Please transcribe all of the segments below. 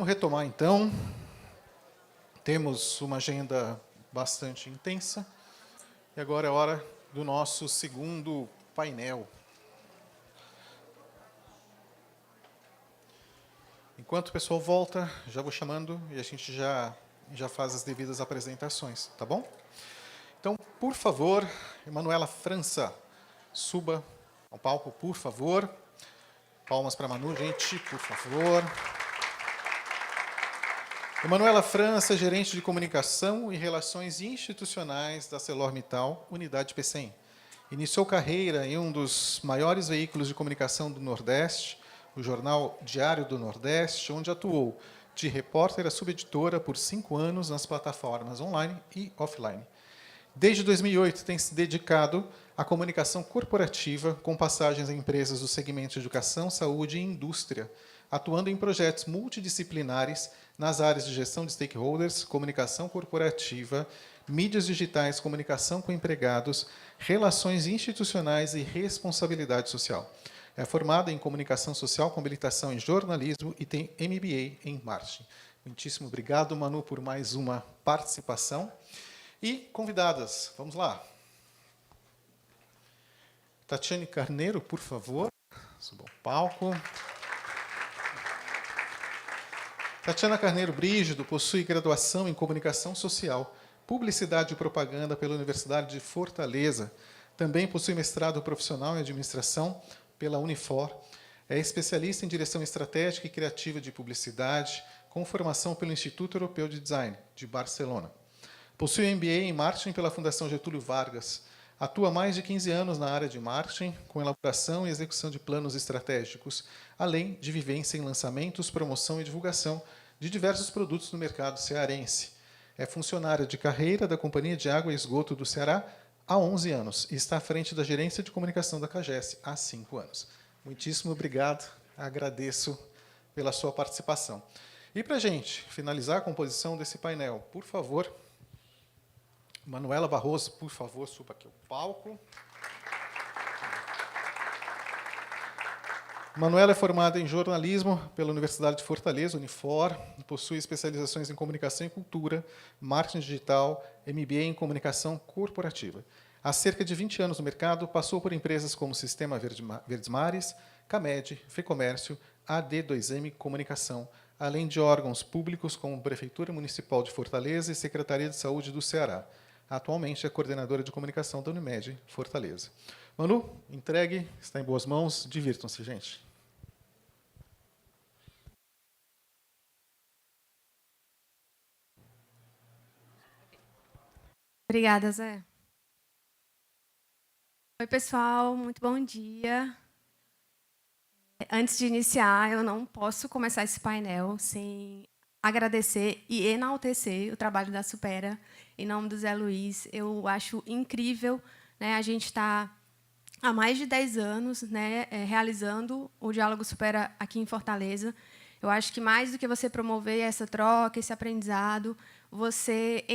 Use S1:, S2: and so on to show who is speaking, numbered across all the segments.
S1: retomar, então. Temos uma agenda bastante intensa. E agora é hora do nosso segundo painel. Enquanto o pessoal volta, já vou chamando e a gente já faz as devidas apresentações, tá bom? Então, por favor, Emanuela França, suba ao palco, por favor. Palmas para a Manu, gente, por favor. Emanuela França, gerente de comunicação e relações institucionais da ArcelorMittal, unidade PCM. Iniciou carreira em um dos maiores veículos de comunicação do Nordeste, o Jornal Diário do Nordeste, onde atuou de repórter a subeditora por 5 anos nas plataformas online e offline. Desde 2008, tem se dedicado à comunicação corporativa, com passagens em empresas do segmento de educação, saúde e indústria, atuando em projetos multidisciplinares nas áreas de gestão de stakeholders, comunicação corporativa, mídias digitais, comunicação com empregados, relações institucionais e responsabilidade social. É formada em comunicação social com habilitação em jornalismo e tem MBA em marketing. Muitíssimo obrigado, Manu, por mais uma participação. E convidadas, vamos lá. Tatiane Carneiro, por favor, suba ao palco. Tatiana Carneiro Brígido possui graduação em Comunicação Social, Publicidade e Propaganda pela Universidade de Fortaleza. Também possui mestrado profissional em Administração pela Unifor. É especialista em Direção Estratégica e Criativa de Publicidade, com formação pelo Instituto Europeu de Design, de Barcelona. Possui MBA em Marketing pela Fundação Getúlio Vargas. Atua há mais de 15 anos na área de marketing, com elaboração e execução de planos estratégicos, além de vivência em lançamentos, promoção e divulgação de diversos produtos no mercado cearense. É funcionária de carreira da Companhia de Água e Esgoto do Ceará há 11 anos e está à frente da Gerência de Comunicação da CAGES há 5 anos. Muitíssimo obrigado, agradeço pela sua participação. E para a gente finalizar a composição desse painel, por favor, Manuela Barroso, por favor, suba aqui ao palco. Manuela é formada em jornalismo pela Universidade de Fortaleza, Unifor, possui especializações em comunicação e cultura, marketing digital, MBA em comunicação corporativa. Há cerca de 20 anos no mercado, passou por empresas como Sistema Verdes Mares, Camed, Fecomércio, AD2M Comunicação, além de órgãos públicos como Prefeitura Municipal de Fortaleza e Secretaria de Saúde do Ceará. Atualmente é coordenadora de comunicação da Unimed Fortaleza. Manu, entregue, está em boas mãos, divirtam-se, gente.
S2: Obrigada, Zé. Oi, pessoal, muito bom dia. Antes de iniciar, eu não posso começar esse painel sem agradecer e enaltecer o trabalho da Supera, em nome do Zé Luiz. Eu acho incrível, né, a gente está há mais de 10 anos, né, realizando o Diálogo Supera aqui em Fortaleza. Eu acho que mais do que você promover essa troca, esse aprendizado, você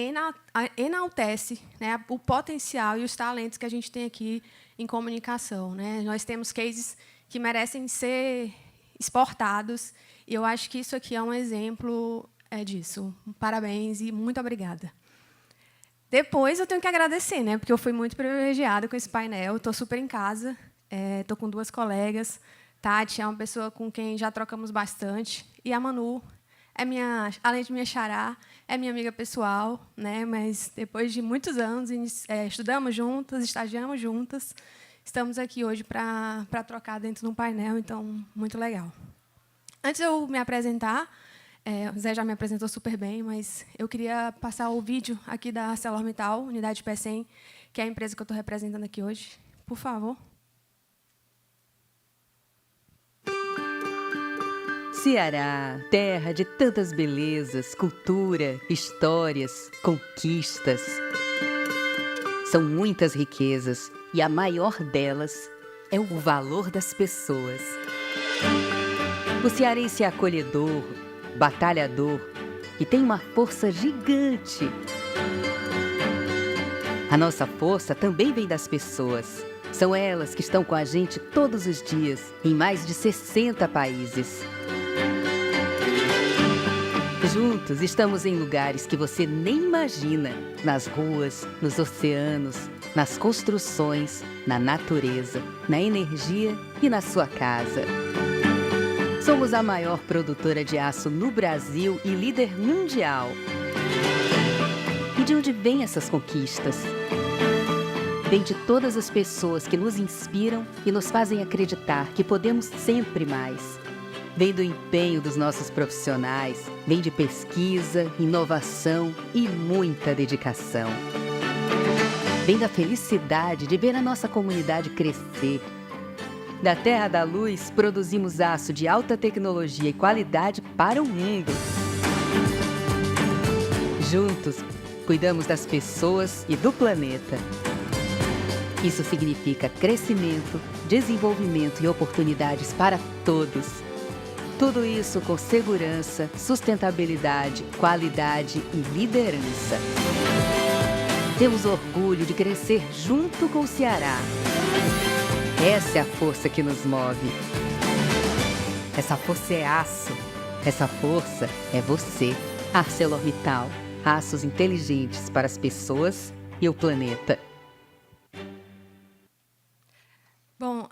S2: enaltece, né, o potencial e os talentos que a gente tem aqui em comunicação, né? Nós temos cases que merecem ser exportados, e eu acho que isso aqui é um exemplo disso. Parabéns e muito obrigada. Depois eu tenho que agradecer, né, porque eu fui muito privilegiada com esse painel, estou super em casa, estou com 2 colegas. Tati é uma pessoa com quem já trocamos bastante, e a Manu é além de minha xará, é minha amiga pessoal, né, mas depois de muitos anos, estudamos juntas, estagiamos juntas, estamos aqui hoje para trocar dentro de um painel, então, muito legal. Antes de eu me apresentar, o Zé já me apresentou super bem, mas eu queria passar o vídeo aqui da ArcelorMittal, unidade PCM, que é a empresa que eu estou representando aqui hoje. Por favor.
S3: Ceará, terra de tantas belezas, cultura, histórias, conquistas. São muitas riquezas e a maior delas é o valor das pessoas. O cearense é acolhedor, batalhador e tem uma força gigante. A nossa força também vem das pessoas. São elas que estão com a gente todos os dias, em mais de 60 países. Juntos estamos em lugares que você nem imagina. Nas ruas, nos oceanos, nas construções, na natureza, na energia e na sua casa. Somos a maior produtora de aço no Brasil e líder mundial. E de onde vêm essas conquistas? Vem de todas as pessoas que nos inspiram e nos fazem acreditar que podemos sempre mais. Vem do empenho dos nossos profissionais, vem de pesquisa, inovação e muita dedicação. Vem da felicidade de ver a nossa comunidade crescer. Da Terra da Luz, produzimos aço de alta tecnologia e qualidade para o mundo. Juntos, cuidamos das pessoas e do planeta. Isso significa crescimento, desenvolvimento e oportunidades para todos. Tudo isso com segurança, sustentabilidade, qualidade e liderança. Temos orgulho de crescer junto com o Ceará. Essa é a força que nos move. Essa força é aço. Essa força é você. ArcelorMittal. Aços inteligentes para as pessoas e o planeta.
S2: Bom,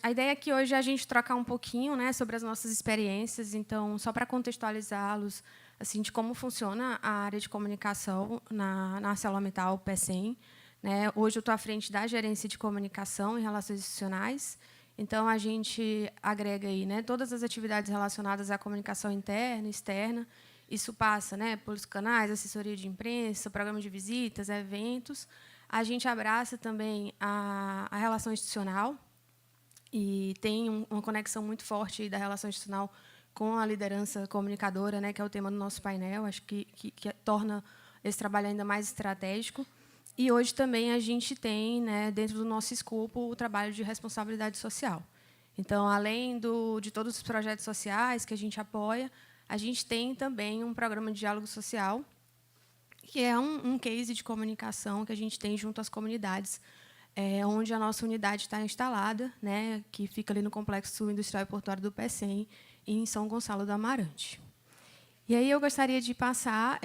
S2: a ideia aqui hoje é a gente trocar um pouquinho, né, sobre as nossas experiências. Então, só para contextualizá-los assim, de como funciona a área de comunicação na ArcelorMittal Pecém, né? Hoje eu estou à frente da gerência de comunicação e relações institucionais. Então, a gente agrega aí, né, todas as atividades relacionadas à comunicação interna e externa. Isso passa, né, pelos canais, assessoria de imprensa, programa de visitas, eventos. A gente abraça também a relação institucional e tem uma conexão muito forte da relação institucional com a liderança comunicadora, né, que é o tema do nosso painel. Acho que torna esse trabalho ainda mais estratégico. E hoje também a gente tem, né, dentro do nosso escopo, o trabalho de responsabilidade social. Então, além de todos os projetos sociais que a gente apoia, a gente tem também um programa de diálogo social, que é um case de comunicação que a gente tem junto às comunidades, onde a nossa unidade está instalada, né, que fica ali no Complexo Industrial e Portuário do Pecém, em São Gonçalo do Amarante. E aí eu gostaria de passar...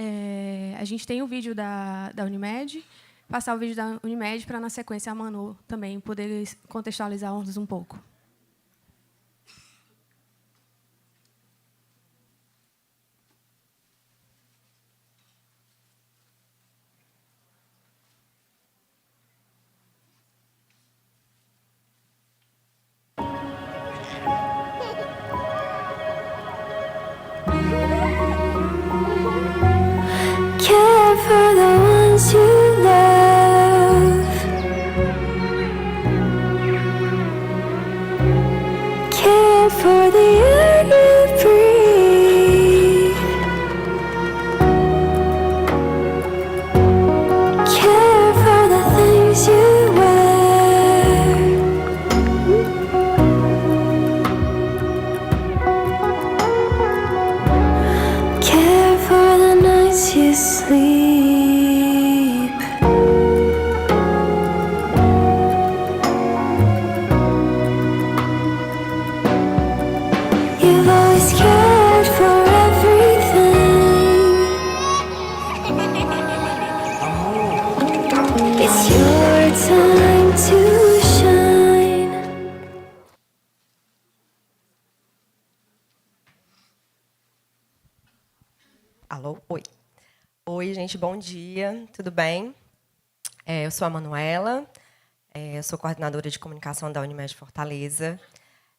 S2: a gente tem o vídeo da Unimed, passar o vídeo da Unimed para, na sequência, a Manu também poder contextualizar-nos um pouco.
S4: Care for the ones you love. Care for the air you breathe. Care for the things you wear. Care for the nights you sleep. You've always cared for everything. It's your time to shine.
S5: Alô? Oi. Oi, gente, bom dia, tudo bem? Eu sou a Manuela, eu sou coordenadora de comunicação da Unimed Fortaleza.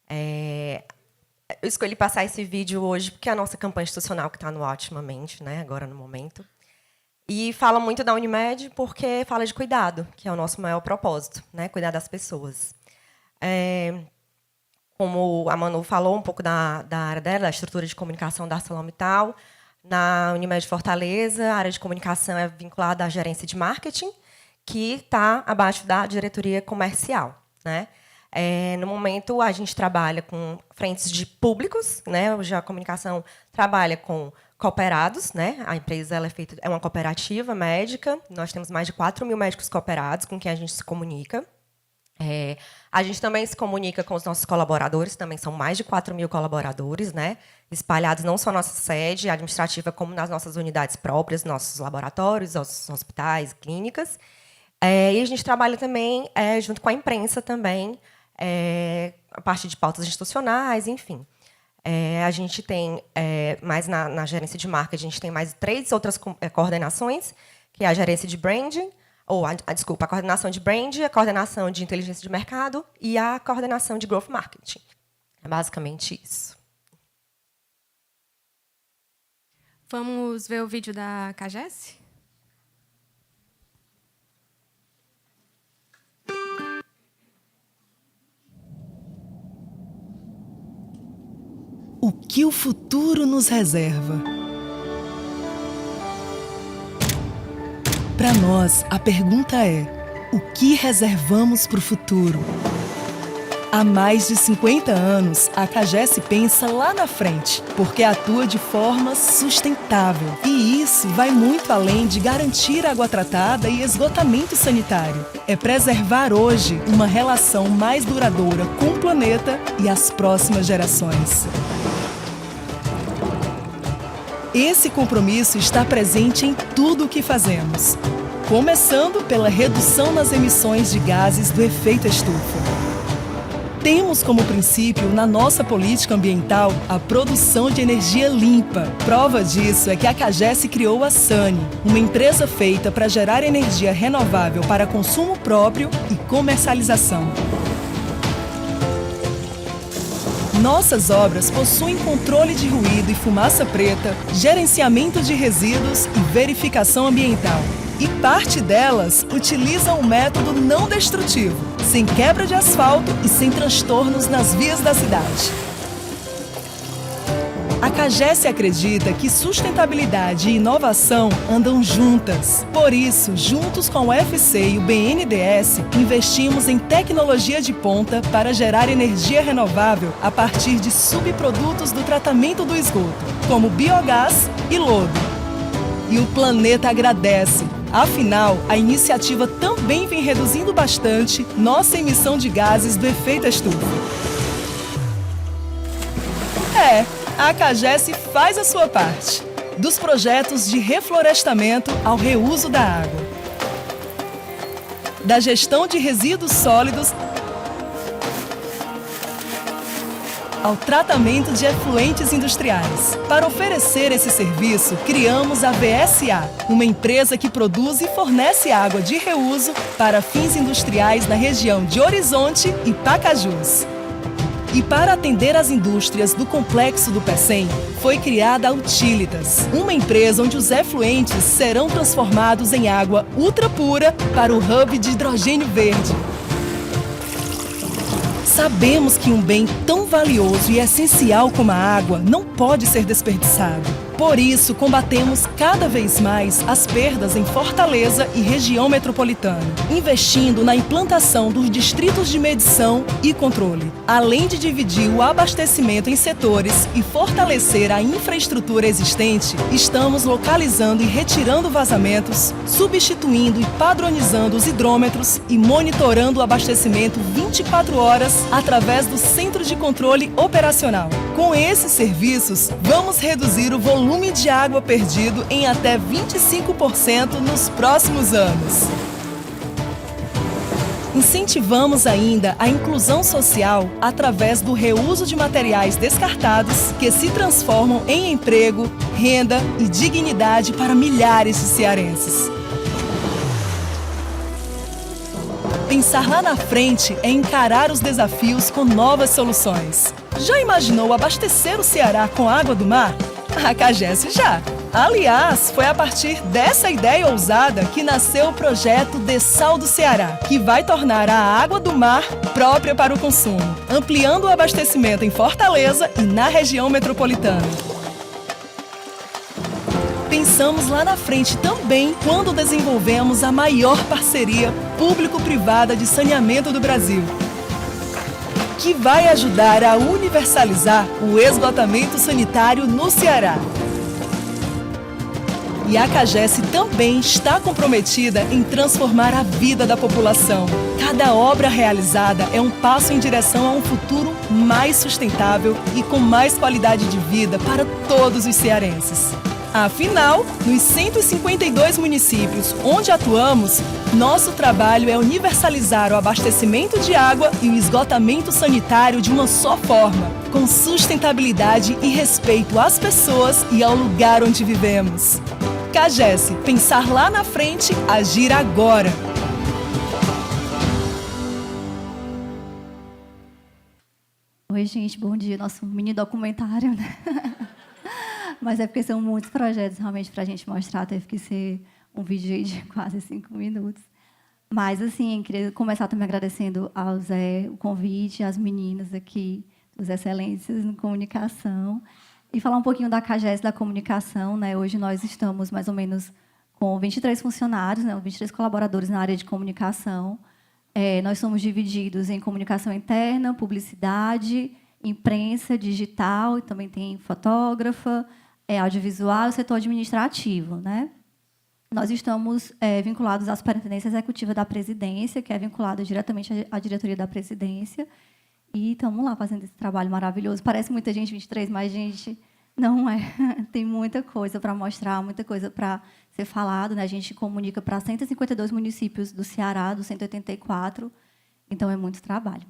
S5: Eu escolhi passar esse vídeo hoje porque é a nossa campanha institucional que está no ar ultimamente, né, agora no momento. E fala muito da Unimed porque fala de cuidado, que é o nosso maior propósito, né, cuidar das pessoas. Como a Manu falou um pouco da área dela, da estrutura de comunicação da ArcelorMittal, na Unimed Fortaleza, a área de comunicação é vinculada à gerência de marketing, que está abaixo da diretoria comercial, né? No momento, a gente trabalha com frentes de públicos, né? Hoje a comunicação trabalha com cooperados, né? A empresa é uma cooperativa médica, nós temos mais de 4.000 médicos cooperados com quem a gente se comunica. A gente também se comunica com os nossos colaboradores, também são mais de 4.000 colaboradores, né, espalhados não só na nossa sede administrativa, como nas nossas unidades próprias, nossos laboratórios, nossos hospitais, clínicas. E a gente trabalha também junto com a imprensa também, a parte de pautas institucionais, enfim. A gente tem, mais na gerência de marca, a gente tem mais 3 outras coordenações, que é a gerência de branding, a coordenação de brand, a coordenação de inteligência de mercado e a coordenação de growth marketing. É basicamente isso.
S2: Vamos ver o vídeo da CAGES?
S6: O que o futuro nos reserva? Para nós, a pergunta é: o que reservamos para o futuro? Há mais de 50 anos, a CAGES pensa lá na frente, porque atua de forma sustentável. E isso vai muito além de garantir água tratada e esgotamento sanitário. É preservar hoje uma relação mais duradoura com o planeta e as próximas gerações. Esse compromisso está presente em tudo o que fazemos, começando pela redução nas emissões de gases do efeito estufa. Temos como princípio, na nossa política ambiental, a produção de energia limpa. Prova disso é que a CAGES criou a SANY, uma empresa feita para gerar energia renovável para consumo próprio e comercialização. Nossas obras possuem controle de ruído e fumaça preta, gerenciamento de resíduos e verificação ambiental. E parte delas utilizam o método não destrutivo, sem quebra de asfalto e sem transtornos nas vias da cidade. A CAGES acredita que sustentabilidade e inovação andam juntas. Por isso, juntos com o UFC e o BNDES, investimos em tecnologia de ponta para gerar energia renovável a partir de subprodutos do tratamento do esgoto, como biogás e lodo. E o planeta agradece. Afinal, a iniciativa também vem reduzindo bastante nossa emissão de gases do efeito estufa. A CAGES faz a sua parte, dos projetos de reflorestamento ao reuso da água, da gestão de resíduos sólidos ao tratamento de efluentes industriais. Para oferecer esse serviço, criamos a VSA, uma empresa que produz e fornece água de reuso para fins industriais na região de Horizonte e Pacajus. E para atender as indústrias do complexo do Pecém, foi criada a Utilitas, uma empresa onde os efluentes serão transformados em água ultra pura para o hub de hidrogênio verde. Sabemos que um bem tão valioso e essencial como a água não pode ser desperdiçado. Por isso, combatemos cada vez mais as perdas em Fortaleza e região metropolitana, investindo na implantação dos distritos de medição e controle. Além de dividir o abastecimento em setores e fortalecer a infraestrutura existente, estamos localizando e retirando vazamentos, substituindo e padronizando os hidrômetros e monitorando o abastecimento 24 horas através do Centro de Controle Operacional. Com esses serviços, vamos reduzir o volume de água perdido em até 25% nos próximos anos. Incentivamos ainda a inclusão social através do reuso de materiais descartados que se transformam em emprego, renda e dignidade para milhares de cearenses. Pensar lá na frente é encarar os desafios com novas soluções. Já imaginou abastecer o Ceará com água do mar? A CAGES já. Aliás, foi a partir dessa ideia ousada que nasceu o projeto Dessal do Ceará, que vai tornar a água do mar própria para o consumo, ampliando o abastecimento em Fortaleza e na região metropolitana. Pensamos lá na frente também quando desenvolvemos a maior parceria público-privada de saneamento do Brasil, que vai ajudar a universalizar o esgotamento sanitário no Ceará. E a CAGES também está comprometida em transformar a vida da população. Cada obra realizada é um passo em direção a um futuro mais sustentável e com mais qualidade de vida para todos os cearenses. Afinal, nos 152 municípios onde atuamos, nosso trabalho é universalizar o abastecimento de água e o esgotamento sanitário de uma só forma, com sustentabilidade e respeito às pessoas e ao lugar onde vivemos. CAGES, pensar lá na frente, agir agora.
S7: Oi, gente, bom dia. Nosso mini documentário, né? Mas é porque são muitos projetos realmente para a gente mostrar, teve que ser um vídeo aí de quase 5 minutos. Mas, assim, queria começar também agradecendo ao Zé o convite, às meninas aqui, dos Excelências em Comunicação, e falar um pouquinho da CAGES da comunicação, né? Hoje nós estamos mais ou menos com 23 funcionários, né? 23 colaboradores na área de comunicação. Nós somos divididos em comunicação interna, publicidade, imprensa, digital, e também tem fotógrafa, audiovisual e setor administrativo, né? Nós estamos vinculados à Superintendência Executiva da Presidência, que é vinculada diretamente à diretoria da Presidência, e estamos lá fazendo esse trabalho maravilhoso. Parece muita gente, 23, mas, gente, não é. Tem muita coisa para mostrar, muita coisa para ser falado, né? A gente comunica para 152 municípios do Ceará, dos 184, então é muito trabalho.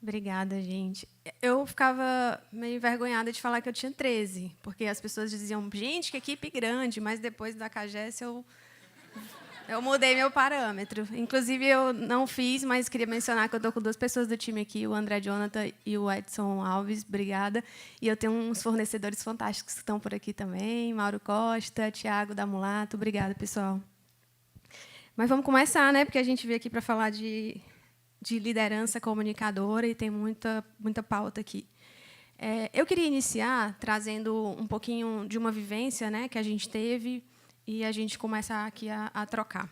S2: Obrigada, gente. Eu ficava meio envergonhada de falar que eu tinha 13, porque as pessoas diziam, gente, que equipe grande, mas depois da CAGES eu mudei meu parâmetro. Inclusive, eu não fiz, mas queria mencionar que eu estou com 2 pessoas do time aqui, o André Jonathan e o Edson Alves, obrigada. E eu tenho uns fornecedores fantásticos que estão por aqui também, Mauro Costa, Tiago da Mulato, obrigada, pessoal. Mas vamos começar, né? Porque a gente veio aqui para falar de liderança comunicadora e tem muita pauta aqui. Eu queria iniciar trazendo um pouquinho de uma vivência, né, que a gente teve e a gente começa aqui a trocar.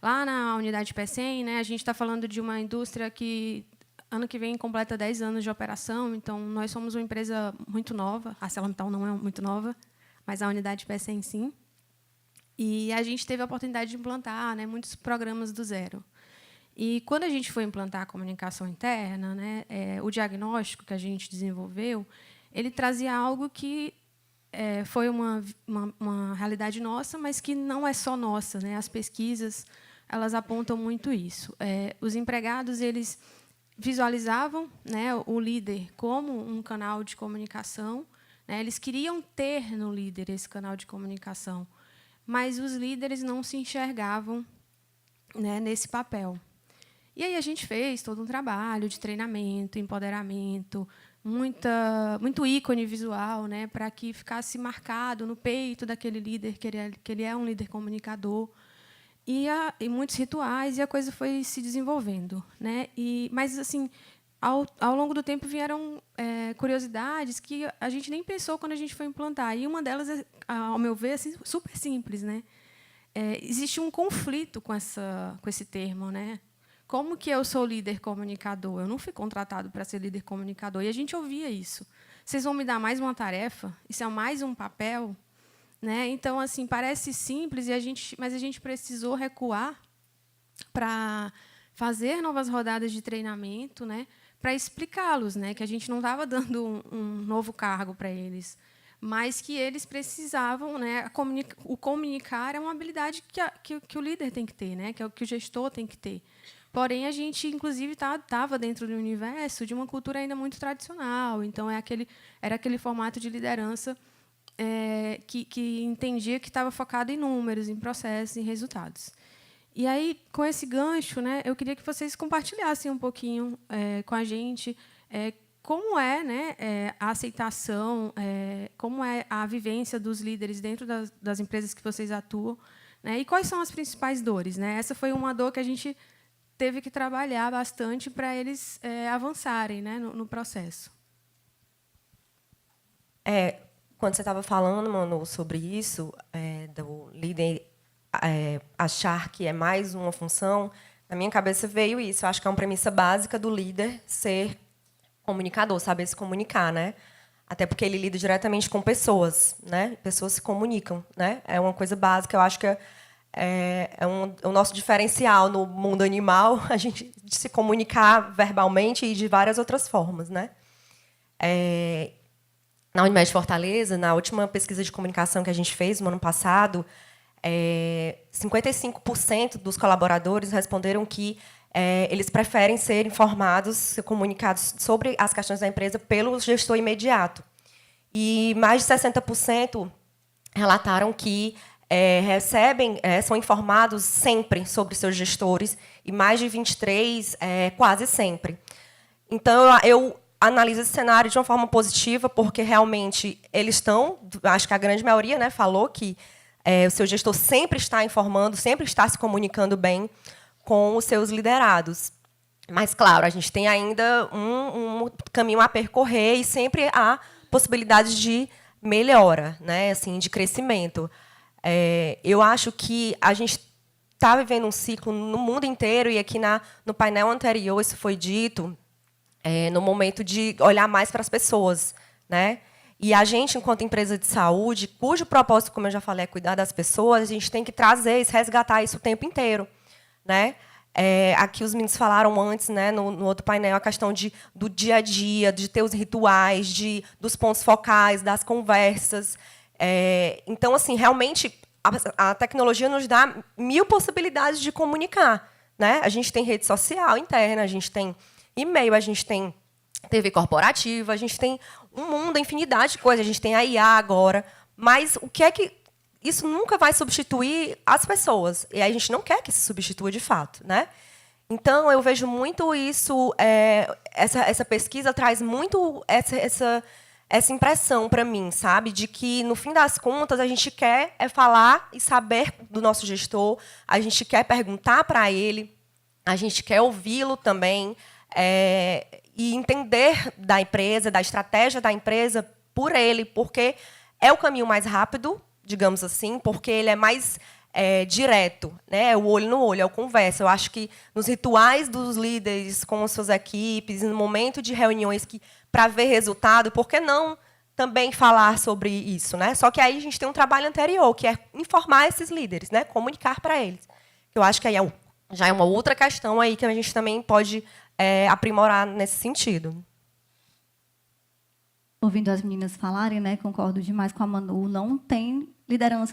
S2: Lá na unidade PECEM, né, a gente está falando de uma indústria que ano que vem completa 10 anos de operação, então nós somos uma empresa muito nova, a ArcelorMittal não é muito nova, mas a unidade PECEM sim, e a gente teve a oportunidade de implantar, né, muitos programas do zero. E, quando a gente foi implantar a comunicação interna, né, o diagnóstico que a gente desenvolveu, ele trazia algo que foi uma realidade nossa, mas que não é só nossa, né? As pesquisas elas apontam muito isso. Os empregados eles visualizavam, né, o líder como um canal de comunicação, né? Eles queriam ter no líder esse canal de comunicação, mas os líderes não se enxergavam, né, nesse papel. E aí a gente fez todo um trabalho de treinamento, empoderamento, muito ícone visual, né, para que ficasse marcado no peito daquele líder que ele é um líder comunicador, e muitos rituais, e a coisa foi se desenvolvendo, né? Mas assim, ao longo do tempo vieram curiosidades que a gente nem pensou quando a gente foi implantar. E uma delas, ao meu ver, assim, super simples, né? Existe um conflito com esse termo, né? Como que eu sou líder comunicador? Eu não fui contratado para ser líder comunicador. E a gente ouvia isso. Vocês vão me dar mais uma tarefa? Isso é mais um papel? Né? Então, assim, parece simples, mas a gente precisou recuar para fazer novas rodadas de treinamento, né, para explicá-los, né, que a gente não estava dando um novo cargo para eles, mas que eles precisavam, né, o comunicar é uma habilidade que o líder tem que ter, né, que é o que o gestor tem que ter. Porém, a gente, inclusive, estava dentro do universo de uma cultura ainda muito tradicional. Então, era aquele formato de liderança que entendia que estava focado em números, em processos, em resultados. E aí, com esse gancho, né, eu queria que vocês compartilhassem um pouquinho com a gente como é, né, a aceitação, como é a vivência dos líderes dentro das empresas que vocês atuam, né, e quais são as principais dores. Né? Essa foi uma dor que a gente teve que trabalhar bastante para eles avançarem, né, no processo.
S5: Quando você estava falando, Manu, sobre isso, do líder achar que é mais uma função, na minha cabeça veio isso. Eu acho que é uma premissa básica do líder ser comunicador, saber se comunicar, né? Até porque ele lida diretamente com pessoas, né? Pessoas se comunicam, né? É uma coisa básica, eu acho que o nosso diferencial no mundo animal, a gente se comunicar verbalmente e de várias outras formas, né? Na Unimed Fortaleza, na última pesquisa de comunicação que a gente fez no ano passado, 55% dos colaboradores responderam que eles preferem ser informados, ser comunicados sobre as questões da empresa pelo gestor imediato. E mais de 60% relataram que são informados sempre sobre seus gestores, e mais de 23% quase sempre. Então, eu analiso esse cenário de uma forma positiva, porque realmente eles estão, acho que a grande maioria, né, falou que o seu gestor sempre está informando, sempre está se comunicando bem com os seus liderados. Mas, claro, a gente tem ainda um caminho a percorrer e sempre há possibilidades de melhora, né, assim, de crescimento. Eu acho que a gente está vivendo um ciclo no mundo inteiro, e aqui no painel anterior isso foi dito, no momento de olhar mais para as pessoas, né? E a gente, enquanto empresa de saúde, cujo propósito, como eu já falei, é cuidar das pessoas, a gente tem que trazer isso, resgatar isso o tempo inteiro, né? Aqui os meninos falaram antes, né, no outro painel, a questão do dia a dia, de ter os rituais, dos pontos focais, das conversas. Então, assim, realmente, a tecnologia nos dá 1000 possibilidades de comunicar, né? A gente tem rede social interna, a gente tem e-mail, a gente tem TV corporativa, a gente tem um mundo, infinidade de coisas, a gente tem a IA agora, mas o que é que isso nunca vai substituir as pessoas, e a gente não quer que se substitua de fato, né? Então, eu vejo muito isso, essa pesquisa traz muito essa impressão para mim, sabe? De que, no fim das contas, a gente quer falar e saber do nosso gestor, a gente quer perguntar para ele, a gente quer ouvi-lo também, e entender da empresa, da estratégia da empresa por ele, porque é o caminho mais rápido, digamos assim, porque ele é mais direto, né? É o olho no olho, é o conversa. Eu acho que nos rituais dos líderes com as suas equipes, no momento de reuniões para ver resultado, por que não também falar sobre isso, né? Só que aí a gente tem um trabalho anterior, que é informar esses líderes, né? Comunicar para eles. Eu acho que aí já é uma outra questão aí que a gente também pode aprimorar nesse sentido.
S7: Ouvindo as meninas falarem, né, concordo demais com a Manu, não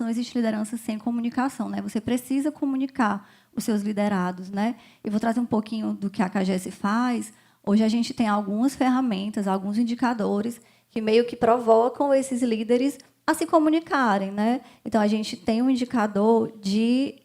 S7: existe liderança sem comunicação, né? Você precisa comunicar os seus liderados, né? Eu vou trazer um pouquinho do que a CAGES faz. Hoje a gente tem algumas ferramentas, alguns indicadores que meio que provocam esses líderes a se comunicarem, né? Então a gente tem um indicador de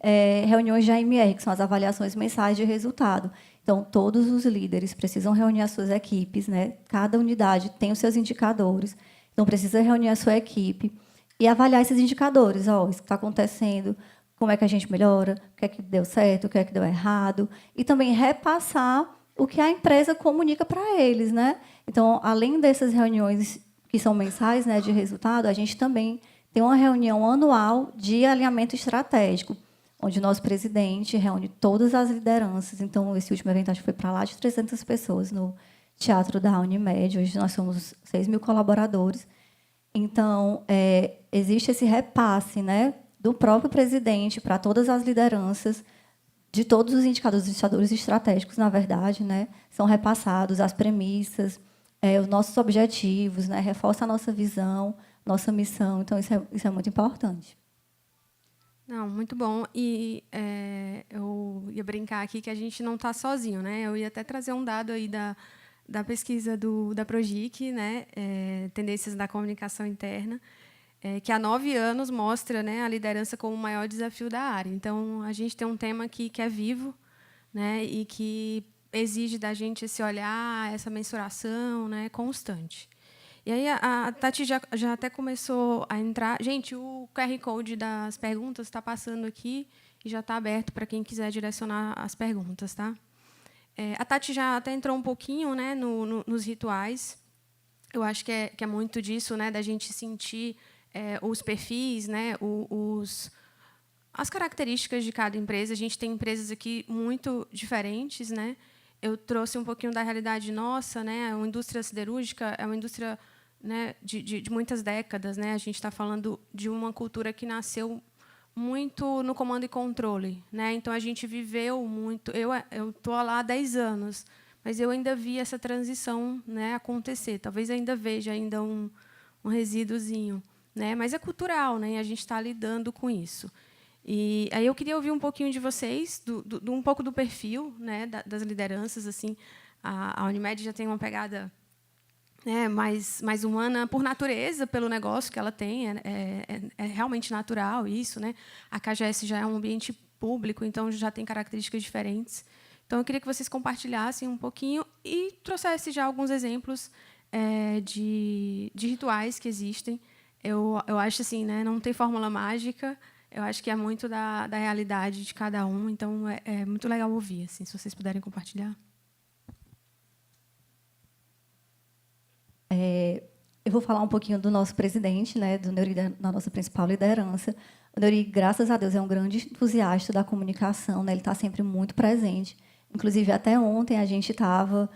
S7: reuniões de AMR, que são as avaliações mensais de resultado. Então, todos os líderes precisam reunir as suas equipes, né? Cada unidade tem os seus indicadores. Então, precisa reunir a sua equipe e avaliar esses indicadores. Isso que está acontecendo, como é que a gente melhora, o que é que deu certo, o que é que deu errado. E também repassar o que a empresa comunica para eles, né? Então, além dessas reuniões que são mensais, né, de resultado, a gente também tem uma reunião anual de alinhamento estratégico, onde o nosso presidente reúne todas as lideranças. Então, esse último evento acho que foi para lá de 300 pessoas no Teatro da Unimed. Hoje nós somos 6.000 colaboradores. Então, existe esse repasse, né, do próprio presidente para todas as lideranças, de todos os indicadores estratégicos, na verdade, né, são repassados, as premissas, os nossos objetivos, né, reforça a nossa visão, nossa missão. Então, isso é muito importante.
S2: Não, muito bom. E eu ia brincar aqui que a gente não está sozinho, né? Eu ia até trazer um dado aí da pesquisa da Progic, né? Tendências da comunicação interna, que há 9 anos mostra, né, a liderança como o maior desafio da área. Então, a gente tem um tema aqui que é vivo, né, e que exige da gente esse olhar, essa mensuração, né, constante. E aí a Tati já até começou a entrar. Gente, o QR Code das perguntas está passando aqui e já está aberto para quem quiser direcionar as perguntas, tá? A Tati já até entrou um pouquinho, né, nos rituais. Eu acho que é muito disso, né, da gente sentir os perfis, né, as características de cada empresa. A gente tem empresas aqui muito diferentes, né? Eu trouxe um pouquinho da realidade nossa, né? A indústria siderúrgica é uma indústria né, de muitas décadas, né? A gente está falando de uma cultura que nasceu muito no comando e controle, né? Então a gente viveu muito. Eu estou lá há 10 anos, mas eu ainda vi essa transição, né, acontecer. Talvez ainda veja ainda um resíduozinho, né? Mas é cultural, né? E a gente está lidando com isso. E aí eu queria ouvir um pouquinho de vocês, um pouco do perfil, né, das lideranças. Assim, a Unimed já tem uma pegada, né, mais humana por natureza, pelo negócio que ela tem. É realmente natural isso, né? A KGS já é um ambiente público, então já tem características diferentes. Então eu queria que vocês compartilhassem um pouquinho e trouxessem já alguns exemplos de rituais que existem. Eu acho assim, né, não tem fórmula mágica. Eu acho que é muito da realidade de cada um, então é muito legal ouvir, assim, se vocês puderem compartilhar.
S7: Eu vou falar um pouquinho do nosso presidente, né, do Neuri, da nossa principal liderança. O Neuri, graças a Deus, é um grande entusiasta da comunicação, né, ele está sempre muito presente. Inclusive, até ontem a gente estava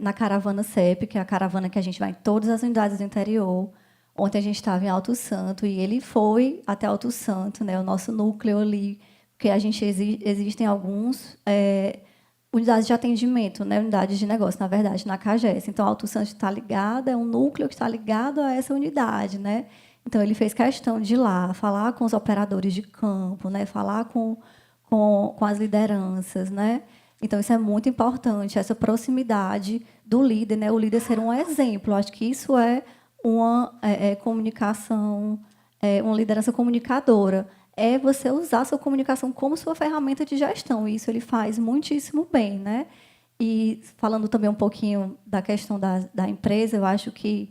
S7: na caravana CEP, que é a caravana que a gente vai em todas as unidades do interior. Ontem a gente estava em Alto Santo e ele foi até Alto Santo, né, o nosso núcleo ali, porque a gente existem alguns unidades de atendimento, né, unidades de negócio, na verdade, na CAGES. Então, Alto Santo está ligado, é um núcleo que está ligado a essa unidade, né? Então, ele fez questão de ir lá, falar com os operadores de campo, né, falar com as lideranças, né? Então, isso é muito importante, essa proximidade do líder, né? O líder ser um exemplo. Acho que isso é uma comunicação, uma liderança comunicadora. É você usar a sua comunicação como sua ferramenta de gestão. E isso ele faz muitíssimo bem, né? E falando também um pouquinho da questão da empresa, eu acho que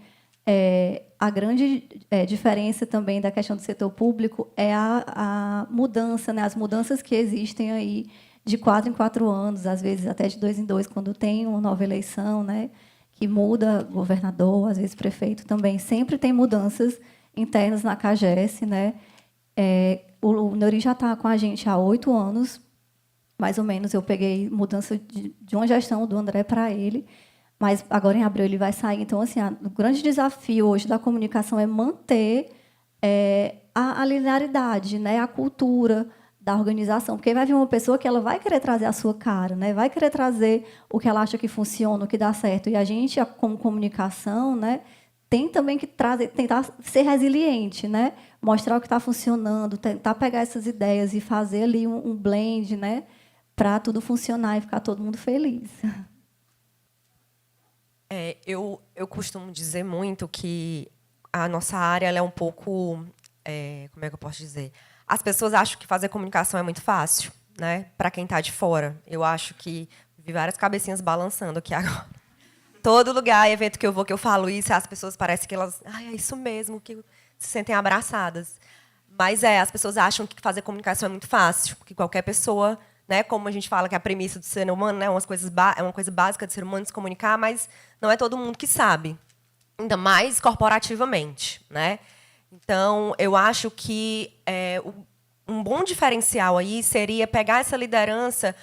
S7: a grande diferença também da questão do setor público é a mudança, né? As mudanças que existem aí de 4 em 4 anos, às vezes até de 2 em 2, quando tem uma nova eleição, né? Que muda governador, às vezes prefeito também. Sempre tem mudanças internas na CAGES, né? O Neuri já está com a gente há 8 anos, mais ou menos. Eu peguei mudança de uma gestão do André para ele, mas agora em abril ele vai sair. Então, assim, o grande desafio hoje da comunicação é manter a linearidade, né? A cultura da organização, porque vai vir uma pessoa que ela vai querer trazer a sua cara, né? Vai querer trazer o que ela acha que funciona, o que dá certo. E a gente, como comunicação, né, tem também que tentar ser resiliente, né? Mostrar o que está funcionando, tentar pegar essas ideias e fazer ali um blend, né, para tudo funcionar e ficar todo mundo feliz.
S5: Eu costumo dizer muito que a nossa área ela é um pouco... como é que eu posso dizer? As pessoas acham que fazer comunicação é muito fácil, né? Para quem está de fora. Eu acho que vi várias cabecinhas balançando aqui agora. Todo lugar, evento que eu vou, que eu falo isso, as pessoas parecem que elas... é isso mesmo, que se sentem abraçadas. Mas as pessoas acham que fazer comunicação é muito fácil, que qualquer pessoa, né? Como a gente fala que é a premissa do ser humano, né? É uma coisa básica do ser humano se comunicar, mas não é todo mundo que sabe. Ainda mais corporativamente, né? Então, eu acho que um bom diferencial aí seria pegar essa liderança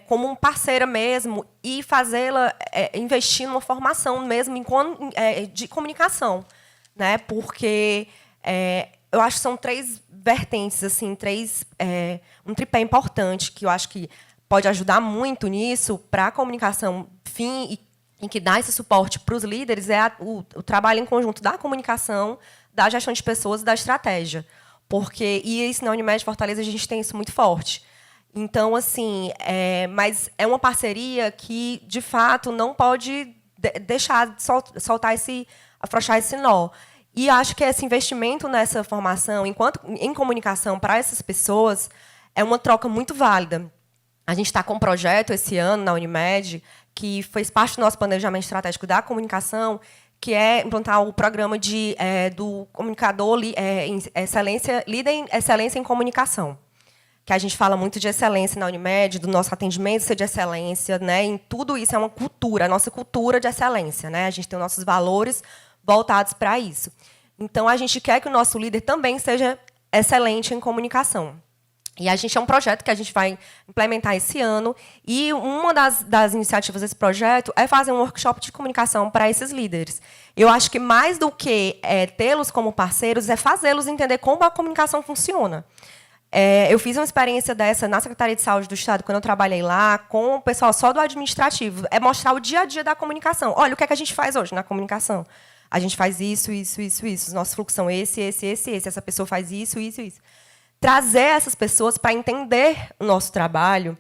S5: como um parceira mesmo e fazê-la investir numa formação mesmo de comunicação, né? Porque eu acho que são 3 vertentes, assim, um tripé importante que eu acho que pode ajudar muito nisso para a comunicação fim e que dá esse suporte para os líderes o trabalho em conjunto da comunicação, da gestão de pessoas e da estratégia. E isso na Unimed Fortaleza a gente tem isso muito forte. Então, assim, mas é uma parceria que, de fato, não pode deixar de afrouxar esse nó. E acho que esse investimento nessa formação, em comunicação para essas pessoas, é uma troca muito válida. A gente está com um projeto esse ano na Unimed, que fez parte do nosso planejamento estratégico da comunicação, que é implantar o programa do comunicador líder em excelência em comunicação. Que a gente fala muito de excelência na Unimed, do nosso atendimento ser de excelência, né? Em tudo isso é uma cultura, a nossa cultura de excelência, né? A gente tem os nossos valores voltados para isso. Então, a gente quer que o nosso líder também seja excelente em comunicação. E a gente é um projeto que a gente vai implementar esse ano. E uma das iniciativas desse projeto é fazer um workshop de comunicação para esses líderes. Eu acho que mais do que tê-los como parceiros, é fazê-los entender como a comunicação funciona. Eu fiz uma experiência dessa na Secretaria de Saúde do Estado, quando eu trabalhei lá, com o pessoal só do administrativo. É mostrar o dia a dia da comunicação. Olha, o que é que a gente faz hoje na comunicação? A gente faz isso, isso, isso, isso. Os nossos fluxos são esse. Essa pessoa faz isso, isso, isso. Trazer essas pessoas para entender o nosso trabalho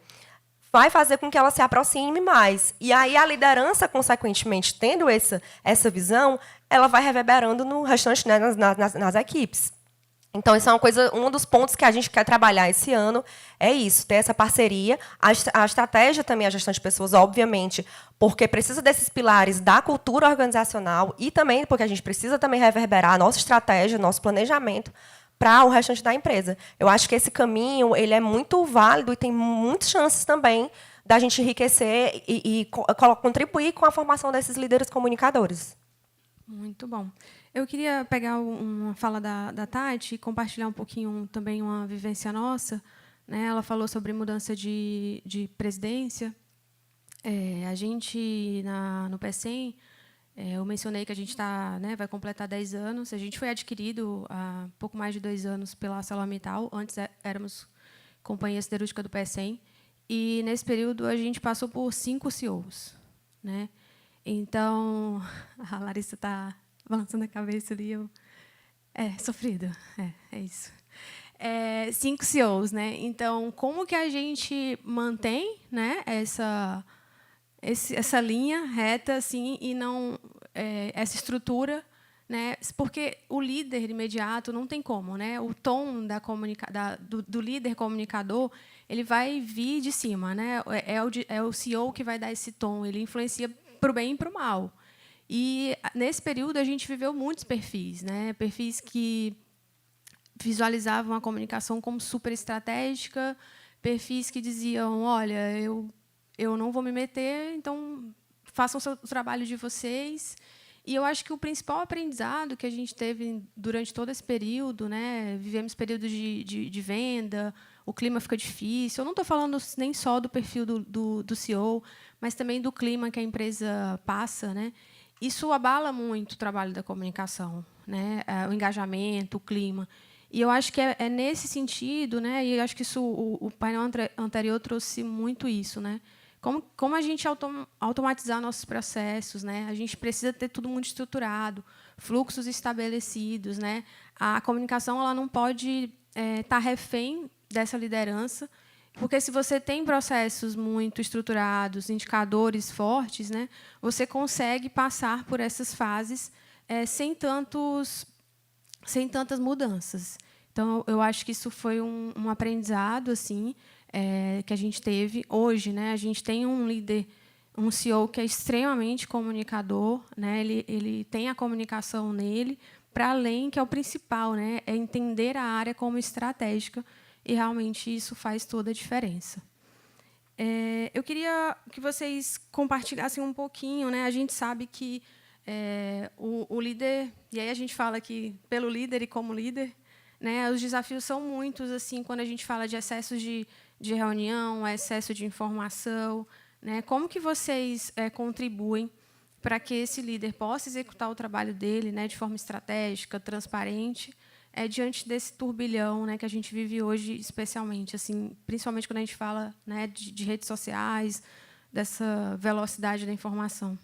S5: vai fazer com que elas se aproximem mais. E aí a liderança, consequentemente, tendo essa visão, ela vai reverberando no restante, né, nas equipes. Então, isso é um dos pontos que a gente quer trabalhar esse ano, é isso, ter essa parceria. A estratégia também, a gestão de pessoas, obviamente, porque precisa desses pilares da cultura organizacional e também porque a gente precisa também reverberar a nossa estratégia, nosso planejamento, para o restante da empresa. Eu acho que esse caminho ele é muito válido e tem muitas chances também da gente enriquecer e contribuir com a formação desses líderes comunicadores.
S2: Muito bom. Eu queria pegar uma fala da Tati e compartilhar um pouquinho também uma vivência nossa. Né? Ela falou sobre mudança de presidência. A gente, no PECEM, eu mencionei que a gente vai completar 10 anos. A gente foi adquirido há pouco mais de 2 anos pela ArcelorMittal. Antes éramos companhia siderúrgica do PECEM. E, nesse período, a gente passou por 5 CEOs. Né? Então, a Larissa está balançando a cabeça ali. Sofrido. É isso. 5 CEOs. Né? Então, como que a gente mantém, né, essa linha reta assim, e não essa estrutura, né? Porque o líder imediato não tem como, né? O tom do líder comunicador ele vai vir de cima, né? É o CEO que vai dar esse tom, ele influencia para o bem e para o mal. E nesse período a gente viveu muitos perfis, né? Perfis que visualizavam a comunicação como super estratégica, perfis que diziam, olha, eu não vou me meter, então façam o trabalho de vocês. E eu acho que o principal aprendizado que a gente teve durante todo esse período, né, vivemos períodos de venda, o clima fica difícil. Eu não estou falando nem só do perfil do CEO, mas também do clima que a empresa passa. Né? Isso abala muito o trabalho da comunicação, né, o engajamento, o clima. E eu acho que é nesse sentido, né, e eu acho que isso, o painel anterior trouxe muito isso, né? Como a gente automatizar nossos processos, né? A gente precisa ter tudo muito estruturado, fluxos estabelecidos, né? A comunicação ela não pode estar refém dessa liderança, porque se você tem processos muito estruturados, indicadores fortes, né? Você consegue passar por essas fases sem tantas mudanças. Então, eu acho que isso foi um aprendizado assim. Que a gente teve hoje, né? A gente tem um líder, um CEO que é extremamente comunicador, né? Ele tem a comunicação nele, para além que é o principal, né? É entender a área como estratégica e realmente isso faz toda a diferença. Eu queria que vocês compartilhassem um pouquinho, né? A gente sabe que o líder, e aí a gente fala aqui pelo líder e como líder, né? Os desafios são muitos assim quando a gente fala de excessos de reunião, excesso de informação, né? Como que vocês contribuem para que esse líder possa executar o trabalho dele, né, de forma estratégica, transparente, diante desse turbilhão, né, que a gente vive hoje, especialmente, assim, principalmente quando a gente fala, né, de redes sociais, dessa velocidade da informação?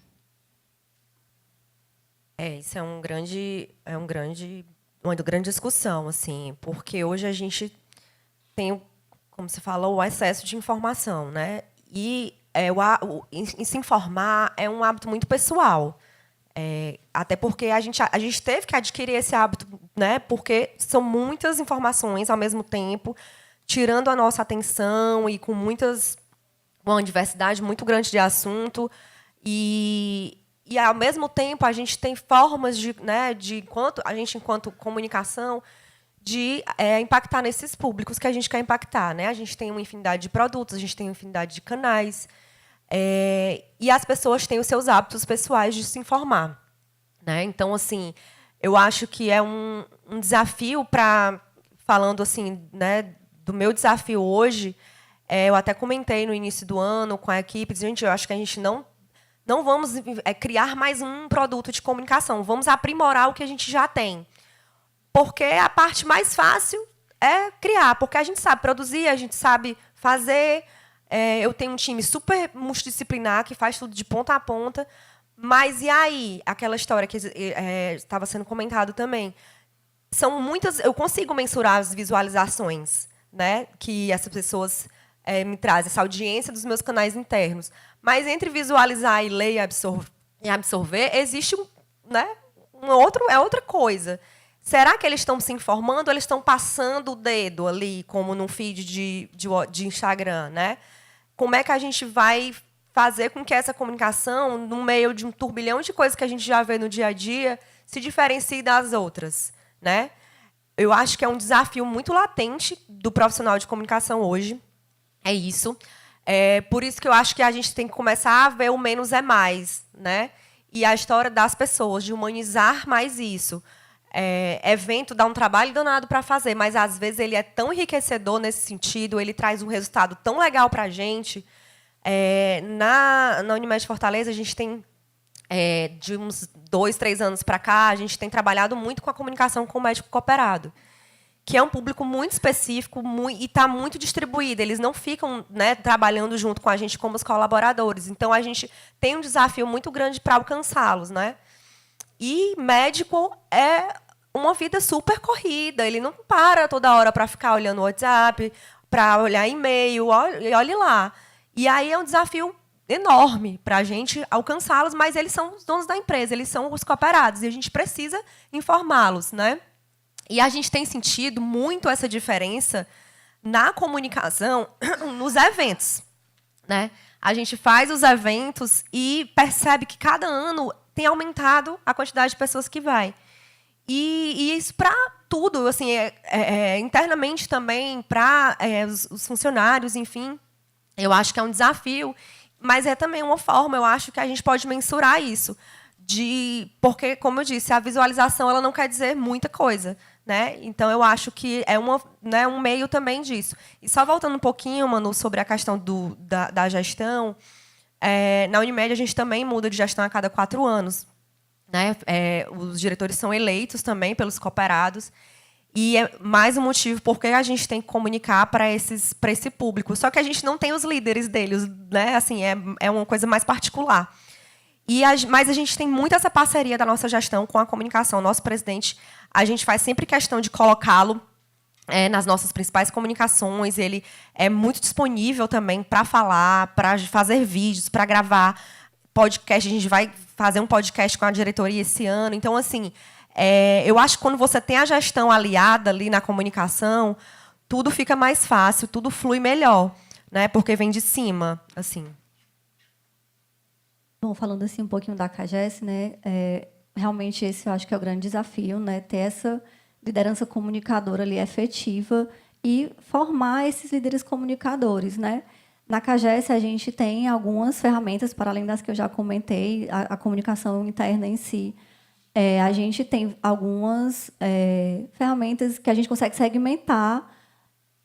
S5: Isso é uma grande discussão, assim, porque hoje a gente tem como você falou, o excesso de informação, né? E se informar é um hábito muito pessoal. Até porque a gente teve que adquirir esse hábito, né? Porque são muitas informações ao mesmo tempo, tirando a nossa atenção e com uma diversidade muito grande de assunto. E ao mesmo tempo, a gente tem formas enquanto comunicação, de impactar nesses públicos que a gente quer impactar, né? A gente tem uma infinidade de produtos, a gente tem uma infinidade de canais, e as pessoas têm os seus hábitos pessoais de se informar, né? Então, assim, eu acho que é um desafio falando assim, né, do meu desafio hoje, eu até comentei no início do ano com a equipe, gente, eu acho que a gente não vamos criar mais um produto de comunicação, vamos aprimorar o que a gente já tem. Porque a parte mais fácil é criar, porque a gente sabe produzir, a gente sabe fazer. Eu tenho um time super multidisciplinar que faz tudo de ponta a ponta. Mas e aí? Aquela história que estava sendo comentado também. São muitas. Eu consigo mensurar as visualizações, né, que essas pessoas me trazem, essa audiência dos meus canais internos. Mas entre visualizar e ler e absorver, existe outra coisa. Será que eles estão se informando ou eles estão passando o dedo ali, como num feed de Instagram, né? Como é que a gente vai fazer com que essa comunicação, no meio de um turbilhão de coisas que a gente já vê no dia a dia, se diferencie das outras, né? Eu acho que é um desafio muito latente do profissional de comunicação hoje. É isso. Por isso que eu acho que a gente tem que começar a ver o menos é mais, né? E a história das pessoas, de humanizar mais isso. Evento dá um trabalho danado para fazer, mas às vezes ele é tão enriquecedor nesse sentido, ele traz um resultado tão legal para a gente. Na Unimed Fortaleza, a gente tem, de uns 2, 3 anos para cá, a gente tem trabalhado muito com a comunicação com o médico cooperado, que é um público muito específico e está muito distribuído. Eles não ficam, né, trabalhando junto com a gente como os colaboradores. Então, a gente tem um desafio muito grande para alcançá-los, né? E médico é uma vida super corrida. Ele não para toda hora para ficar olhando o WhatsApp, para olhar e-mail, olhe lá. E aí é um desafio enorme para a gente alcançá-los, mas eles são os donos da empresa, eles são os cooperados, e a gente precisa informá-los, né? E a gente tem sentido muito essa diferença na comunicação nos eventos, né? A gente faz os eventos e percebe que cada ano tem aumentado a quantidade de pessoas que vai. E isso para tudo, assim, internamente também, para os funcionários, enfim. Eu acho que é um desafio, mas é também uma forma, eu acho, que a gente pode mensurar isso. Porque, como eu disse, a visualização ela não quer dizer muita coisa, né? Então, eu acho que é um meio também disso. E só voltando um pouquinho, Manu, sobre a questão da gestão, na Unimed a gente também muda de gestão a cada 4 anos. Né? Os diretores são eleitos também pelos cooperados. E é mais um motivo porque a gente tem que comunicar para esse público. Só que a gente não tem os líderes deles, né? Assim, é uma coisa mais particular. Mas a gente tem muito essa parceria da nossa gestão com a comunicação. Nosso presidente, a gente faz sempre questão de colocá-lo nas nossas principais comunicações. Ele é muito disponível também para falar, para fazer vídeos, para gravar podcast. A gente vai fazer um podcast com a diretoria esse ano. Então, assim, eu acho que quando você tem a gestão aliada ali na comunicação, tudo fica mais fácil, tudo flui melhor, né? Porque vem de cima, assim.
S7: Bom, falando assim um pouquinho da CAGES, né? Realmente esse eu acho que é o grande desafio, né? Ter essa liderança comunicadora ali efetiva e formar esses líderes comunicadores, né? Na CAGES a gente tem algumas ferramentas, para além das que eu já comentei, a comunicação interna em si. A gente tem algumas ferramentas que a gente consegue segmentar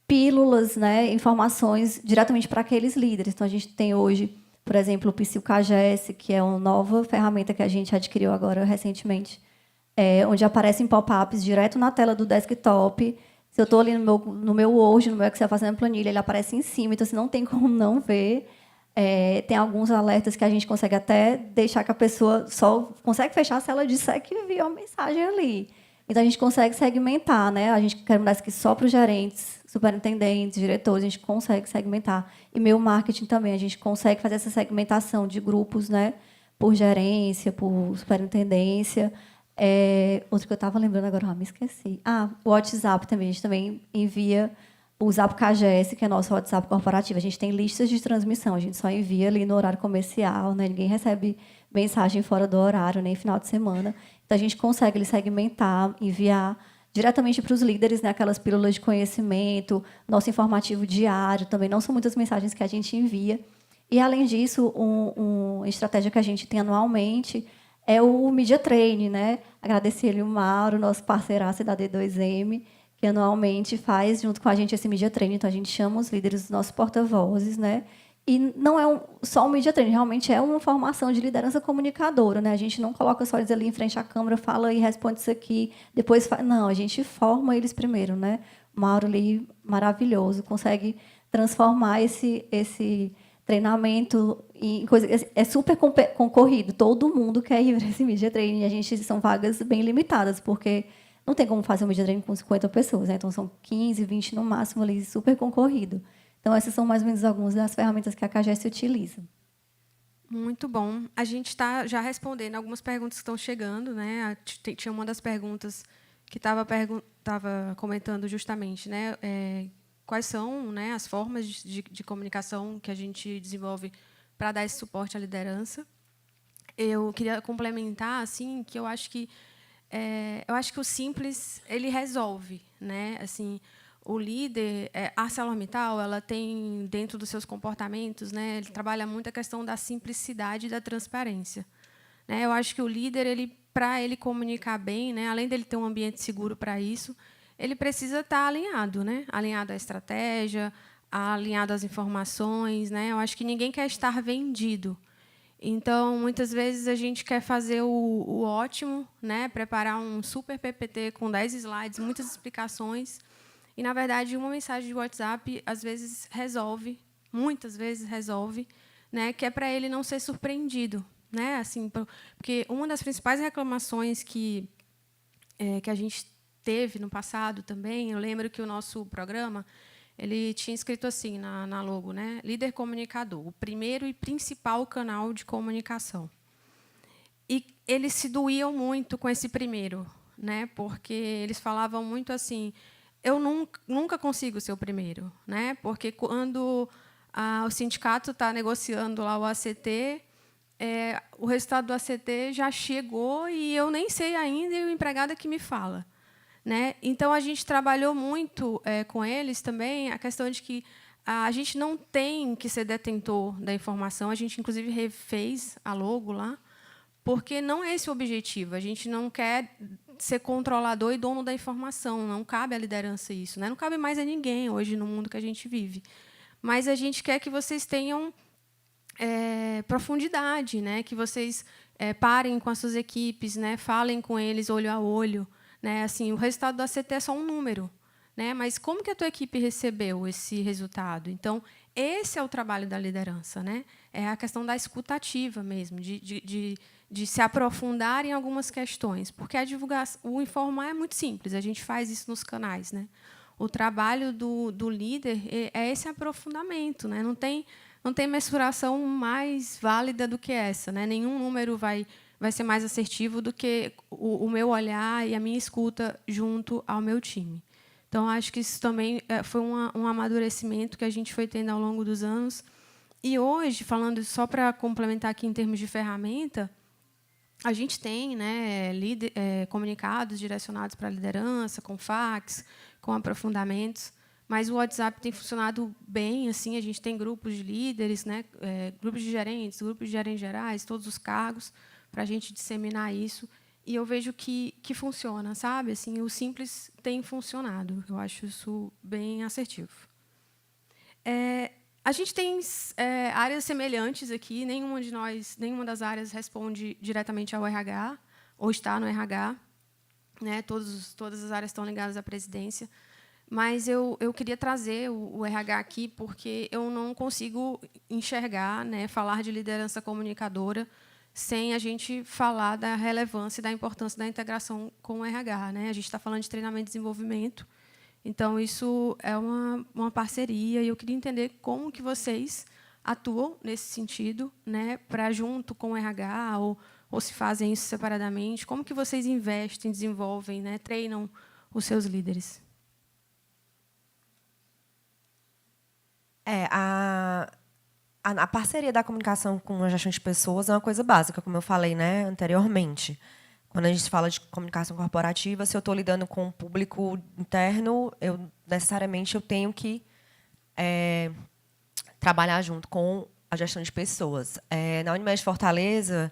S7: pílulas, né, informações diretamente para aqueles líderes. Então, a gente tem hoje, por exemplo, o PsicoCAGES, que é uma nova ferramenta que a gente adquiriu agora recentemente, onde aparecem pop-ups direto na tela do desktop. Se eu estou ali no meu Word, no meu Excel, fazendo planilha, ele aparece em cima, então você não tem como não ver. Tem alguns alertas que a gente consegue até deixar que a pessoa só consegue fechar se ela disser que viu a mensagem ali. Então, a gente consegue segmentar, né? A gente quer mudar isso aqui só para os gerentes, superintendentes, diretores, a gente consegue segmentar. E-mail marketing também, a gente consegue fazer essa segmentação de grupos, né? Por gerência, por superintendência. Outro que eu estava lembrando agora, me esqueci. O WhatsApp também, a gente também envia o Zap CAGES, que é nosso WhatsApp corporativo. A gente tem listas de transmissão, a gente só envia ali no horário comercial, né? Ninguém recebe mensagem fora do horário, nem final de semana. Então, a gente consegue segmentar, enviar diretamente para os líderes, né? Aquelas pílulas de conhecimento, nosso informativo diário, também não são muitas mensagens que a gente envia. E, além disso, uma estratégia que a gente tem anualmente é o Media Training, né? Agradecer ele, o Mauro, nosso parceiraço da D2M, que anualmente faz, junto com a gente, esse Media Training. Então, a gente chama os líderes dos nossos porta-vozes, né? E não é só um Media Training, realmente é uma formação de liderança comunicadora, né? A gente não coloca só eles ali em frente à câmera, fala e responde isso aqui, depois faz. Não, a gente forma eles primeiro, né? O Mauro ali, maravilhoso, consegue transformar esse treinamento em coisa. É super concorrido, todo mundo quer ir para esse Media Training. A gente são vagas bem limitadas, porque não tem como fazer um Media Training com 50 pessoas, né? Então são 15, 20 no máximo ali, super concorrido. Então essas são mais ou menos algumas das ferramentas que a CAGES utiliza.
S2: Muito bom. A gente está já respondendo algumas perguntas que estão chegando, né? Tinha uma das perguntas que estava comentando justamente, né? Quais são, né, as formas de comunicação que a gente desenvolve para dar esse suporte à liderança. Eu queria complementar, assim, que eu acho que o simples ele resolve, né? Assim, o líder, a ArcelorMittal, ela tem dentro dos seus comportamentos, né? Ele trabalha muito a questão da simplicidade e da transparência, né? Eu acho que o líder, para ele comunicar bem, né? Além dele ter um ambiente seguro para isso, ele precisa estar alinhado, né? Alinhado à estratégia, alinhado às informações, né? Eu acho que ninguém quer estar vendido. Então, muitas vezes, a gente quer fazer o ótimo, né? Preparar um super PPT com 10 slides, muitas explicações, e, na verdade, uma mensagem de WhatsApp, às vezes, resolve, muitas vezes resolve, né? Que é para ele não ser surpreendido, né? Assim, porque uma das principais reclamações que a gente teve no passado também, eu lembro que o nosso programa ele tinha escrito assim na logo, né? Líder comunicador, o primeiro e principal canal de comunicação. E eles se doíam muito com esse primeiro, né? Porque eles falavam muito assim: eu nunca consigo ser o primeiro, né? Porque quando o sindicato está negociando lá o ACT, o resultado do ACT já chegou e eu nem sei ainda, e o empregado é que me fala, né? Então, a gente trabalhou muito com eles também a questão de que a gente não tem que ser detentor da informação. A gente, inclusive, refez a logo lá, porque não é esse o objetivo. A gente não quer ser controlador e dono da informação. Não cabe à liderança isso, né? Não cabe mais a ninguém hoje no mundo que a gente vive. Mas a gente quer que vocês tenham profundidade, né? Que vocês parem com as suas equipes, né? Falem com eles olho a olho. Né? Assim, o resultado do ACT é só um número, né? Mas como que a tua equipe recebeu esse resultado? Então, esse é o trabalho da liderança, né? É a questão da escutativa mesmo, de se aprofundar em algumas questões, porque a divulgação, o informar é muito simples, a gente faz isso nos canais, né? O trabalho do líder é esse aprofundamento, né? Não tem mensuração mais válida do que essa, né? Nenhum número vai ser mais assertivo do que o meu olhar e a minha escuta junto ao meu time. Então, acho que isso também foi um amadurecimento que a gente foi tendo ao longo dos anos. E hoje, falando só para complementar aqui em termos de ferramenta, a gente tem, né, comunicados direcionados para a liderança, com fax, com aprofundamentos, mas o WhatsApp tem funcionado bem. Assim, a gente tem grupos de líderes, né, grupos de gerentes gerais, todos os cargos, para a gente disseminar isso, e eu vejo que funciona, sabe? Assim, o simples tem funcionado. Eu acho isso bem assertivo. A gente tem áreas semelhantes aqui. Nenhuma das áreas responde diretamente ao RH ou está no RH, né? Todas as áreas estão ligadas à presidência. Mas eu queria trazer o RH aqui porque eu não consigo enxergar, né, falar de liderança comunicadora sem a gente falar da relevância e da importância da integração com o RH, né? A gente está falando de treinamento e desenvolvimento, então isso é uma parceria, e eu queria entender como que vocês atuam nesse sentido, né, para junto com o RH, ou se fazem isso separadamente, como que vocês investem, desenvolvem, né, treinam os seus líderes.
S5: A parceria da comunicação com a gestão de pessoas é uma coisa básica, como eu falei, né, anteriormente. Quando a gente fala de comunicação corporativa, se eu estou lidando com um público interno, necessariamente eu tenho que trabalhar junto com a gestão de pessoas. Na Unimed Fortaleza,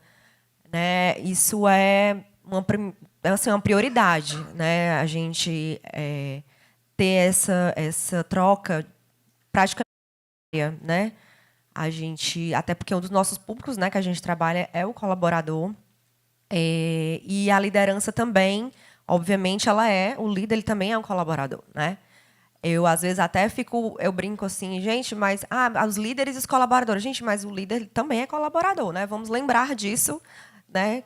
S5: né, isso é uma prioridade, né? A gente ter essa troca praticamente, né? A gente, até porque um dos nossos públicos, né, que a gente trabalha é o colaborador, e a liderança também, obviamente, o líder, ele também é um colaborador, né? Eu às vezes até eu brinco assim, gente, mas os líderes e os colaboradores, gente, mas o líder também é colaborador, né? Vamos lembrar disso, né?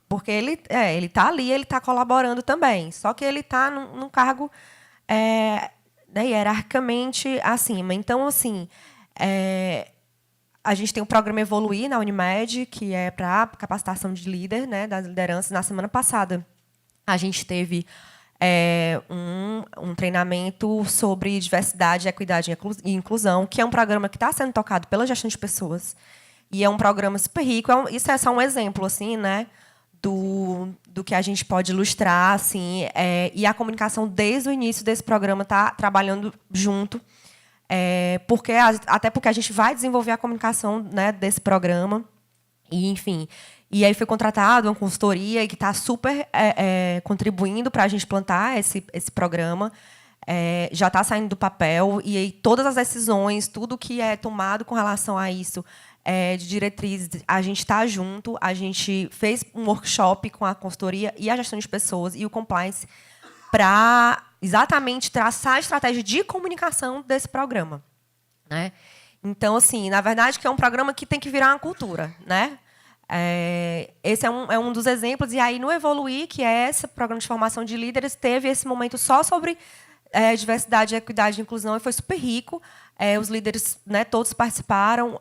S5: Porque ele está ali, ele está colaborando também, só que ele está num cargo né, hierarquicamente acima. Então, assim, a gente tem o programa Evoluir na Unimed, que é para capacitação de líder, né, das lideranças. Na semana passada, a gente teve um treinamento sobre diversidade, equidade e inclusão, que é um programa que está sendo tocado pela gestão de pessoas. E é um programa super rico. Isso é só um exemplo, assim, né, do que a gente pode ilustrar, assim, e a comunicação desde o início desse programa está trabalhando junto, até porque a gente vai desenvolver a comunicação, né, desse programa, e enfim, e aí foi contratado uma consultoria que está super contribuindo para a gente plantar esse programa. Já está saindo do papel, e aí todas as decisões, tudo que é tomado com relação a isso, de diretrizes, a gente está junto, a gente fez um workshop com a consultoria e a gestão de pessoas e o compliance para exatamente traçar a estratégia de comunicação desse programa, né? Então, assim, na verdade, que é um programa que tem que virar uma cultura, né? Esse é um dos exemplos. E aí, no Evoluir, que é esse programa de formação de líderes, teve esse momento só sobre diversidade, equidade e inclusão, e foi super rico. Os líderes, né, todos participaram,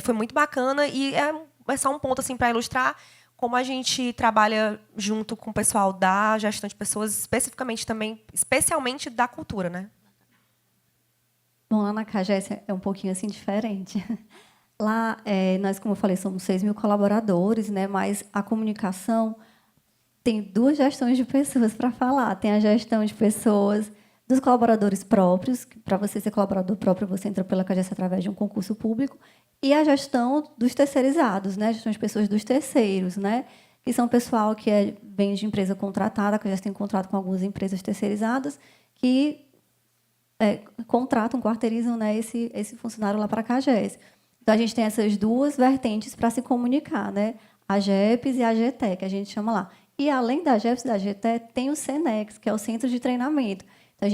S5: foi muito bacana, e é só um ponto assim, para ilustrar como a gente trabalha junto com o pessoal da gestão de pessoas, especialmente da cultura, né?
S7: Bom, lá na CAGES é um pouquinho assim diferente. Lá, nós, como eu falei, somos 6.000 colaboradores, né? Mas a comunicação tem 2 gestões de pessoas para falar. Tem a gestão de pessoas dos colaboradores próprios, que para você ser colaborador próprio, você entra pela CAGES através de um concurso público, e a gestão dos terceirizados, né? A gestão de pessoas dos terceiros, né? Que são pessoal que vem de empresa contratada, que já tem contrato com algumas empresas terceirizadas, que contratam, quarteirizam, né, esse funcionário lá para a CAGES. Então, a gente tem essas 2 vertentes para se comunicar, né? A GEPS e a GT, que a gente chama lá. E, além da GEPS e da GT, tem o CENEX, que é o Centro de Treinamento. Então,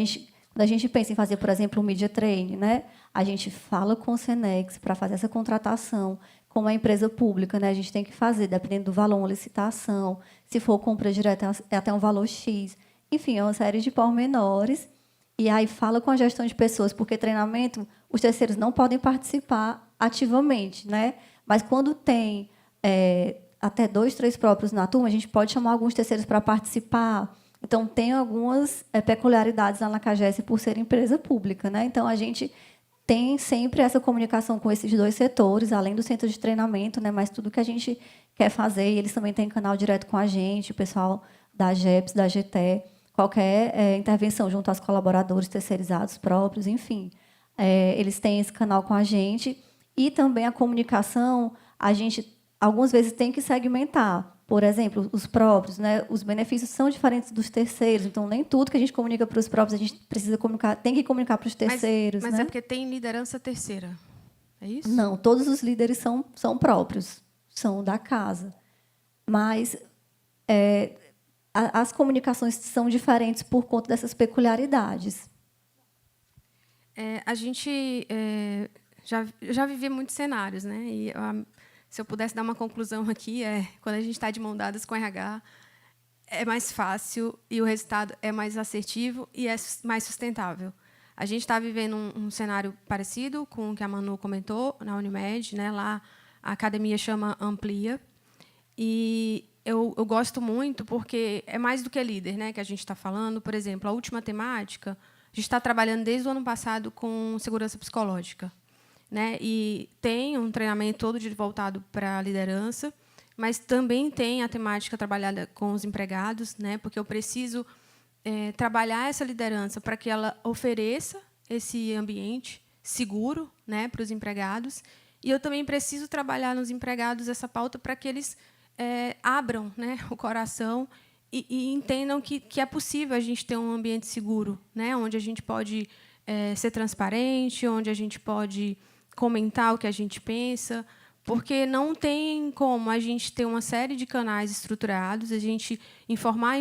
S7: quando a gente pensa em fazer, por exemplo, um Media Training, né? A gente fala com o CENEX para fazer essa contratação. Como a empresa pública, né? A gente tem que fazer, dependendo do valor, uma licitação. Se for compra direta, é até um valor X. Enfim, é uma série de pormenores. E aí fala com a gestão de pessoas, porque treinamento, os terceiros não podem participar ativamente, né? Mas quando tem até 2, 3 próprios na turma, a gente pode chamar alguns terceiros para participar. Então, tem algumas peculiaridades lá na CAGES por ser empresa pública, né? Então, a gente tem sempre essa comunicação com esses 2 setores, além do centro de treinamento, né? Mas tudo que a gente quer fazer, e eles também têm canal direto com a gente, o pessoal da GEPS, da GT, qualquer intervenção junto aos colaboradores terceirizados próprios, enfim. Eles têm esse canal com a gente. E também a comunicação, a gente, algumas vezes, tem que segmentar. Por exemplo, os próprios, né? Os benefícios são diferentes dos terceiros, então nem tudo que a gente comunica para os próprios, a gente precisa comunicar, tem que comunicar para os terceiros.
S2: Mas
S7: né?
S2: é porque tem liderança terceira, é isso?
S7: Não, todos os líderes são próprios, são da casa. Mas as comunicações são diferentes por conta dessas peculiaridades.
S2: A gente já vivi muitos cenários, né? E se eu pudesse dar uma conclusão aqui, quando a gente está de mão dadas com o RH, é mais fácil e o resultado é mais assertivo e é mais sustentável. A gente está vivendo um cenário parecido com o que a Manu comentou na Unimed, né? Lá a academia chama Amplia, e eu gosto muito porque é mais do que líder, né? Que a gente está falando. Por exemplo, a última temática, a gente está trabalhando desde o ano passado com segurança psicológica, né? E tem um treinamento todo voltado para a liderança, mas também tem a temática trabalhada com os empregados, né? Porque eu preciso trabalhar essa liderança para que ela ofereça esse ambiente seguro, né, para os empregados. E eu também preciso trabalhar nos empregados essa pauta para que eles abram, né, o coração e entendam que é possível a gente ter um ambiente seguro, né, onde a gente pode ser transparente, onde a gente pode comentar o que a gente pensa, porque não tem como a gente ter uma série de canais estruturados, a gente informar,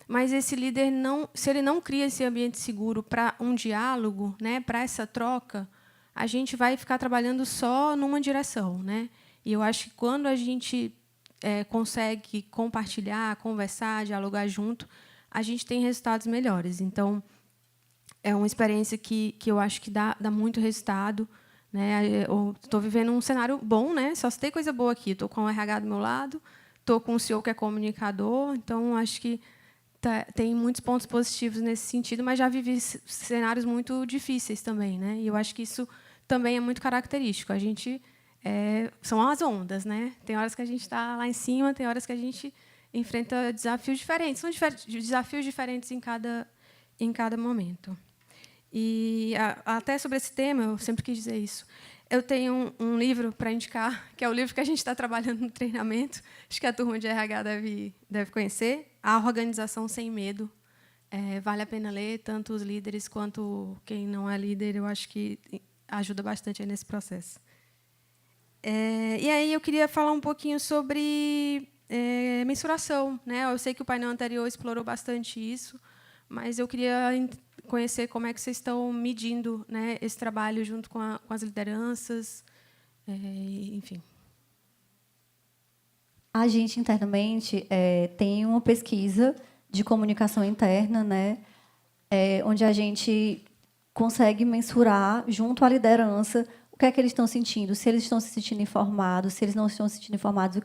S2: mas esse líder, se ele não cria esse ambiente seguro para um diálogo, né, para essa troca, a gente vai ficar trabalhando só numa direção, né? E eu acho que quando a gente consegue compartilhar, conversar, dialogar junto, a gente tem resultados melhores. Então, é uma experiência que eu acho que dá muito resultado, né? Eu estou vivendo um cenário bom, né? Só se tem coisa boa aqui. Estou com o RH do meu lado, estou com o CEO que é comunicador, então acho que tem muitos pontos positivos nesse sentido, mas já vivi cenários muito difíceis também, né? E eu acho que isso também é muito característico. A gente são as ondas, né? Tem horas que a gente está lá em cima, tem horas que a gente enfrenta desafios diferentes. São desafios diferentes em cada momento. E até sobre esse tema, eu sempre quis dizer isso. Eu tenho um livro para indicar, que é o livro que a gente está trabalhando no treinamento. Acho que a turma de RH deve conhecer. A Organização Sem Medo. Vale a pena ler, tanto os líderes quanto quem não é líder. Eu acho que ajuda bastante aí nesse processo. E aí eu queria falar um pouquinho sobre mensuração, né? Eu sei que o painel anterior explorou bastante isso, mas eu queria conhecer como é que vocês estão medindo, né, esse trabalho junto com as lideranças, enfim.
S7: A gente, internamente, tem uma pesquisa de comunicação interna, né, onde a gente consegue mensurar, junto à liderança, o que é que eles estão sentindo, se eles estão se sentindo informados, se eles não estão se sentindo informados,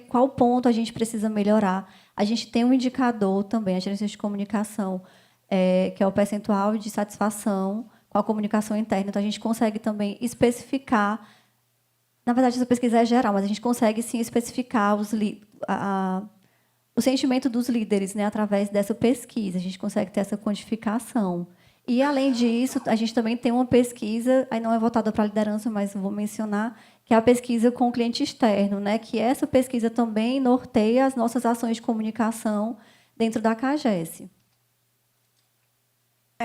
S7: qual ponto a gente precisa melhorar. A gente tem um indicador também, a gerência de comunicação, que é o percentual de satisfação com a comunicação interna. Então, a gente consegue também especificar. Na verdade, essa pesquisa é geral, mas a gente consegue, sim, especificar o sentimento dos líderes, né, através dessa pesquisa. A gente consegue ter essa quantificação. E, além disso, a gente também tem uma pesquisa, aí não é voltada para a liderança, mas vou mencionar, que é a pesquisa com o cliente externo, né, que essa pesquisa também norteia as nossas ações de comunicação dentro da CAGES.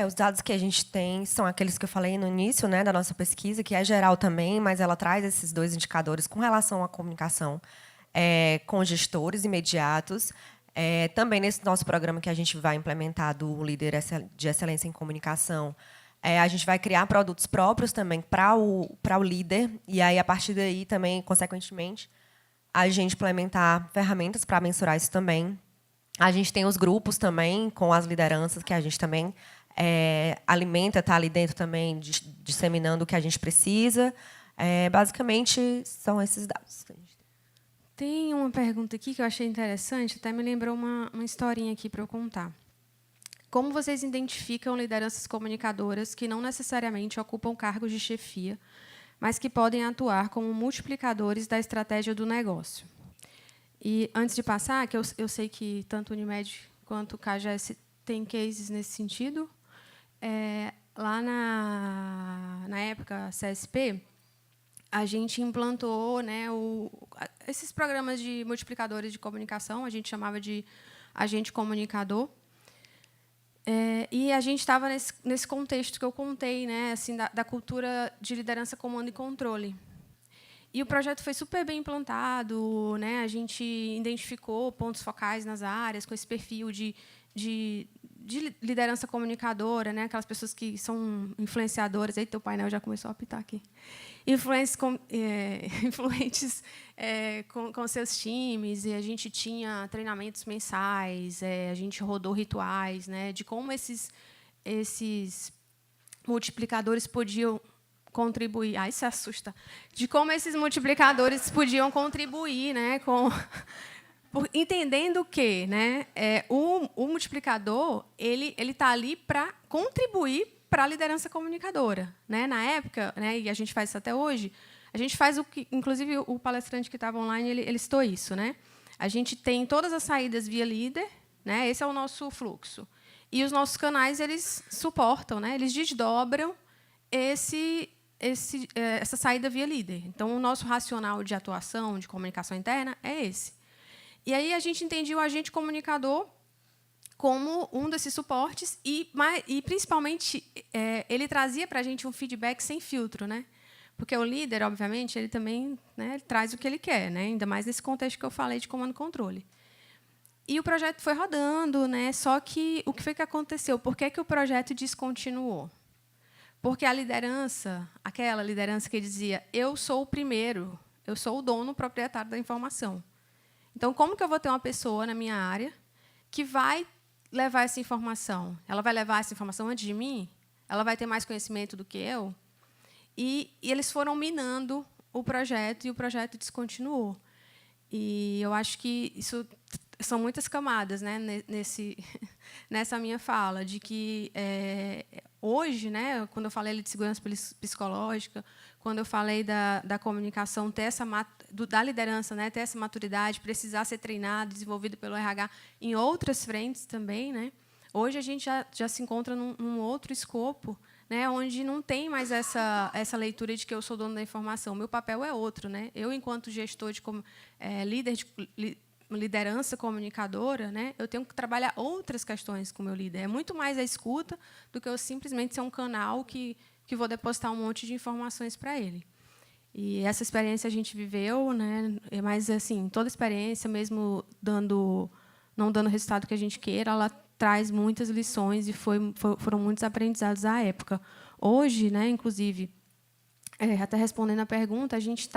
S5: Os dados que a gente tem são aqueles que eu falei no início, né, da nossa pesquisa, que é geral também, mas ela traz esses dois indicadores com relação à comunicação com gestores imediatos. Também nesse nosso programa que a gente vai implementar do Líder de Excelência em Comunicação, a gente vai criar produtos próprios também para o líder, e aí, a partir daí, também, consequentemente, a gente implementar ferramentas para mensurar isso também. A gente tem os grupos também, com as lideranças, que a gente também alimenta, está ali dentro também, disseminando o que a gente precisa. Basicamente, são esses dados que a gente tem.
S2: Tem uma pergunta aqui que eu achei interessante, até me lembrou uma historinha aqui para eu contar. Como vocês identificam lideranças comunicadoras que não necessariamente ocupam cargos de chefia, mas que podem atuar como multiplicadores da estratégia do negócio? E, antes de passar, que eu sei que tanto o Unimed quanto o CAGES têm cases nesse sentido, lá na época CSP, a gente implantou, né, esses programas de multiplicadores de comunicação, a gente chamava de agente comunicador. E a gente estava nesse contexto que eu contei, né, assim, da cultura de liderança, comando e controle. E o projeto foi super bem implantado, né, a gente identificou pontos focais nas áreas, com esse perfil de liderança comunicadora, né, aquelas pessoas que são influenciadoras. Aí, teu painel já começou a apitar aqui. Influentes com seus times, e a gente tinha treinamentos mensais, a gente rodou rituais, né, de como esses multiplicadores podiam contribuir. Ai, se assusta. De como esses multiplicadores podiam contribuir, né, entendendo que, né, o multiplicador ele está ali para contribuir para a liderança comunicadora, né? Na época, né, e a gente faz isso até hoje, a gente faz o que, inclusive, o palestrante que estava online, ele citou isso, né? A gente tem todas as saídas via líder, né? Esse é o nosso fluxo. E os nossos canais, eles suportam, né? Eles desdobram essa saída via líder. Então, o nosso racional de atuação, de comunicação interna, é esse. E aí a gente entendia o agente comunicador como um desses suportes e principalmente, ele trazia para a gente um feedback sem filtro, né? Porque o líder, obviamente, ele também, né, ele traz o que ele quer, né? Ainda mais nesse contexto que eu falei de comando e controle. E o projeto foi rodando, né? Só que o que foi que aconteceu? Por que o projeto descontinuou? Porque a liderança, aquela liderança que dizia, eu sou o primeiro, eu sou o dono proprietário da informação. Então, como que eu vou ter uma pessoa na minha área que vai levar essa informação? Ela vai levar essa informação antes de mim? Ela vai ter mais conhecimento do que eu? E eles foram minando o projeto e o projeto descontinuou. E eu acho que isso são muitas camadas, né, nessa minha fala, de que hoje, né, quando eu falei de segurança psicológica, quando eu falei da comunicação, da liderança, né, ter essa maturidade, precisar ser treinado, desenvolvido pelo RH em outras frentes também, né, hoje a gente já se encontra num outro escopo, né, onde não tem mais essa leitura de que eu sou dono da informação. Meu papel é outro, né? Eu, enquanto gestor líder de liderança comunicadora, né, eu tenho que trabalhar outras questões com o meu líder. É muito mais a escuta do que eu simplesmente ser um canal que vou depositar um monte de informações para ele. E essa experiência a gente viveu, né, mas assim, toda experiência, mesmo não dando o resultado que a gente queira, ela traz muitas lições e foram muitos aprendizados à época. Hoje, né, inclusive, até respondendo a pergunta, a gente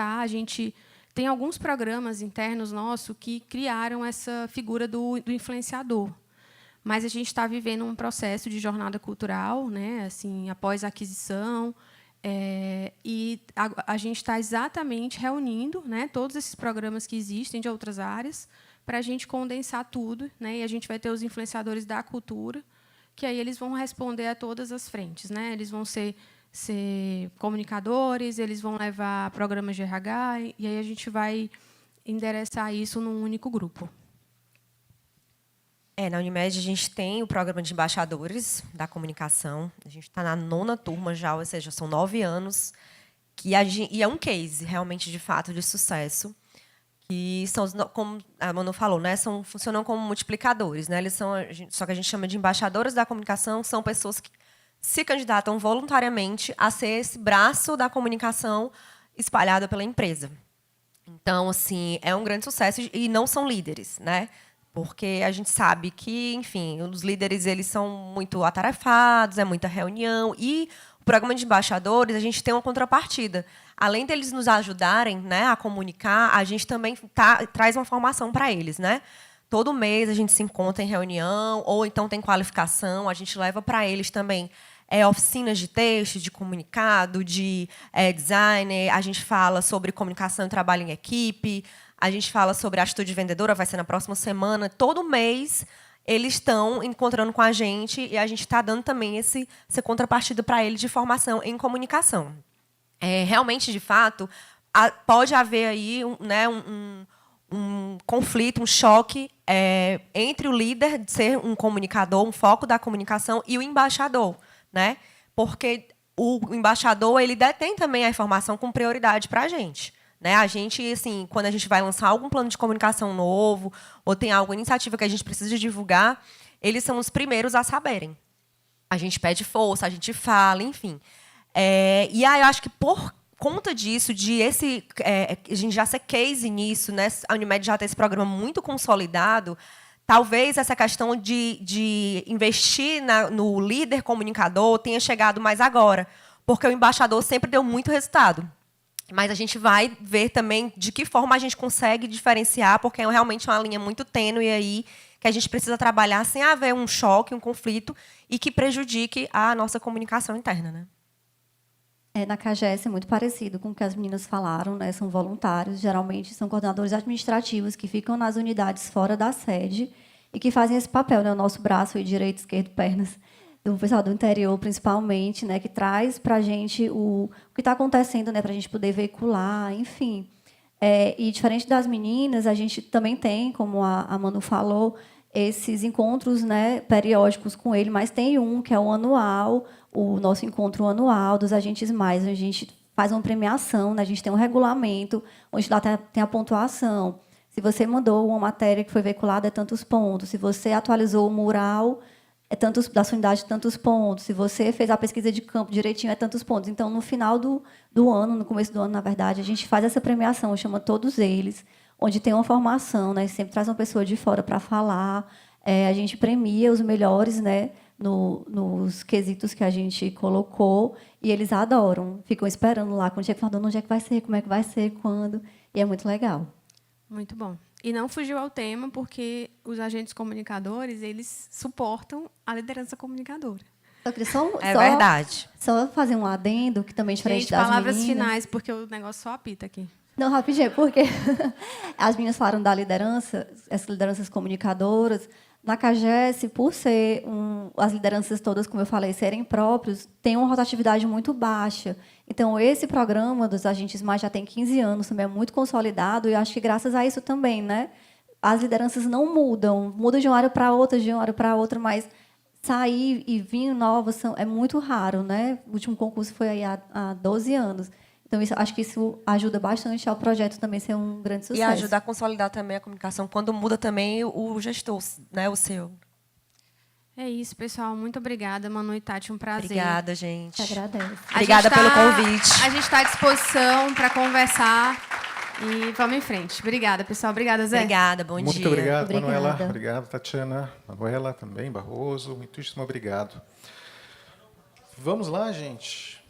S2: tem alguns programas internos nossos que criaram essa figura do influenciador. Mas a gente está vivendo um processo de jornada cultural, né, assim, após a aquisição, e a gente está exatamente reunindo, né, todos esses programas que existem de outras áreas para a gente condensar tudo, né, e a gente vai ter os influenciadores da cultura, que aí eles vão responder a todas as frentes, né, eles vão ser comunicadores, eles vão levar programas de RH, e aí a gente vai endereçar isso num único grupo.
S5: Na Unimed, a gente tem o programa de embaixadores da comunicação. A gente está na 9ª turma já, ou seja, são 9 anos. E é um case, realmente, de fato, de sucesso. Que são, como a Manu falou, né, funcionam como multiplicadores. Né? Só que a gente chama de embaixadores da comunicação, são pessoas que se candidatam voluntariamente a ser esse braço da comunicação espalhado pela empresa. Então, assim, é um grande sucesso e não são líderes, né? Porque a gente sabe que, enfim, os líderes eles são muito atarefados, é muita reunião. E o programa de embaixadores, a gente tem uma contrapartida. Além deles nos ajudarem, né, a comunicar, a gente também traz uma formação para eles. Né? Todo mês a gente se encontra em reunião, ou então tem qualificação, a gente leva para eles também oficinas de texto, de comunicado, de design, a gente fala sobre comunicação e trabalho em equipe, a gente fala sobre a atitude vendedora, vai ser na próxima semana. Todo mês eles estão encontrando com a gente e a gente está dando também essa contrapartida para eles de formação em comunicação. Realmente, de fato, pode haver aí um conflito, um choque entre o líder de ser um comunicador, um foco da comunicação, e o embaixador. Né? Porque o embaixador ele detém também a informação com prioridade para a gente. Né? A gente, assim, quando a gente vai lançar algum plano de comunicação novo ou tem alguma iniciativa que a gente precisa divulgar, eles são os primeiros a saberem. A gente pede força, a gente fala, enfim. E aí eu acho que por conta disso, a gente já ser case nisso, né? A Unimed já tem esse programa muito consolidado. Talvez essa questão de investir no líder comunicador tenha chegado mais agora, porque o embaixador sempre deu muito resultado. Mas a gente vai ver também de que forma a gente consegue diferenciar, porque é realmente uma linha muito tênue aí, que a gente precisa trabalhar sem haver um choque, um conflito, e que prejudique a nossa comunicação interna. Né?
S7: Na CAGES é muito parecido com o que as meninas falaram, né? São voluntários, geralmente são coordenadores administrativos que ficam nas unidades fora da sede e que fazem esse papel, né? O nosso braço direito, esquerdo, pernas, do pessoal do interior, principalmente, né? Que traz para a gente o que está acontecendo, né? Para a gente poder veicular, enfim. E diferente das meninas, a gente também tem, como a Manu falou, esses encontros, né, periódicos com ele, mas tem um que é o anual, o nosso encontro anual dos agentes mais, onde a gente faz uma premiação, né, a gente tem um regulamento, onde lá tem a pontuação. Se você mandou uma matéria que foi veiculada, é tantos pontos. Se você atualizou o mural, é tantos, da sua unidade, tantos pontos. Se você fez a pesquisa de campo direitinho, é tantos pontos. Então, no final do ano, no começo do ano, na verdade, a gente faz essa premiação, chama todos eles, onde tem uma formação, né? Sempre traz uma pessoa de fora para falar. A gente premia os melhores, né? Nos quesitos que a gente colocou, e eles adoram. Ficam esperando lá, quando chega falando onde é que vai ser, como é que vai ser, quando. E é muito legal.
S2: Muito bom. E não fugiu ao tema, porque os agentes comunicadores, eles suportam a liderança comunicadora.
S7: Eu queria
S5: Verdade.
S7: Só fazer um adendo, que também é diferente
S2: Gente,
S7: das
S2: palavras
S7: meninas.
S2: finais, porque o negócio só apita aqui.
S7: Não, rapidinho, porque as meninas falaram da liderança, essas lideranças comunicadoras. Na CAGES, por ser as lideranças todas, como eu falei, serem próprios, tem uma rotatividade muito baixa. Então, esse programa dos agentes mais já tem 15 anos, também é muito consolidado, e acho que graças a isso também, né? As lideranças não mudam de uma área para outra, de uma área para outra, mas sair e vir novas é muito raro, né? O último concurso foi aí há 12 anos. Então, acho que isso ajuda bastante ao projeto também ser um grande sucesso.
S5: E ajuda a consolidar também a comunicação, quando muda também o gestor, né, o seu.
S2: É isso, pessoal. Muito obrigada, Manu e Tati. Um prazer.
S5: Obrigada, gente.
S7: Te agradeço.
S5: Obrigada pelo convite.
S2: A gente está à disposição para conversar e vamos em frente. Obrigada, pessoal. Obrigada, Zé.
S5: Obrigada, bom dia.
S1: Muito obrigado,
S7: Obrigada.
S1: Manuela. Obrigado, Tatiana. Manuela também, Barroso. Muitíssimo obrigado. Vamos lá, gente.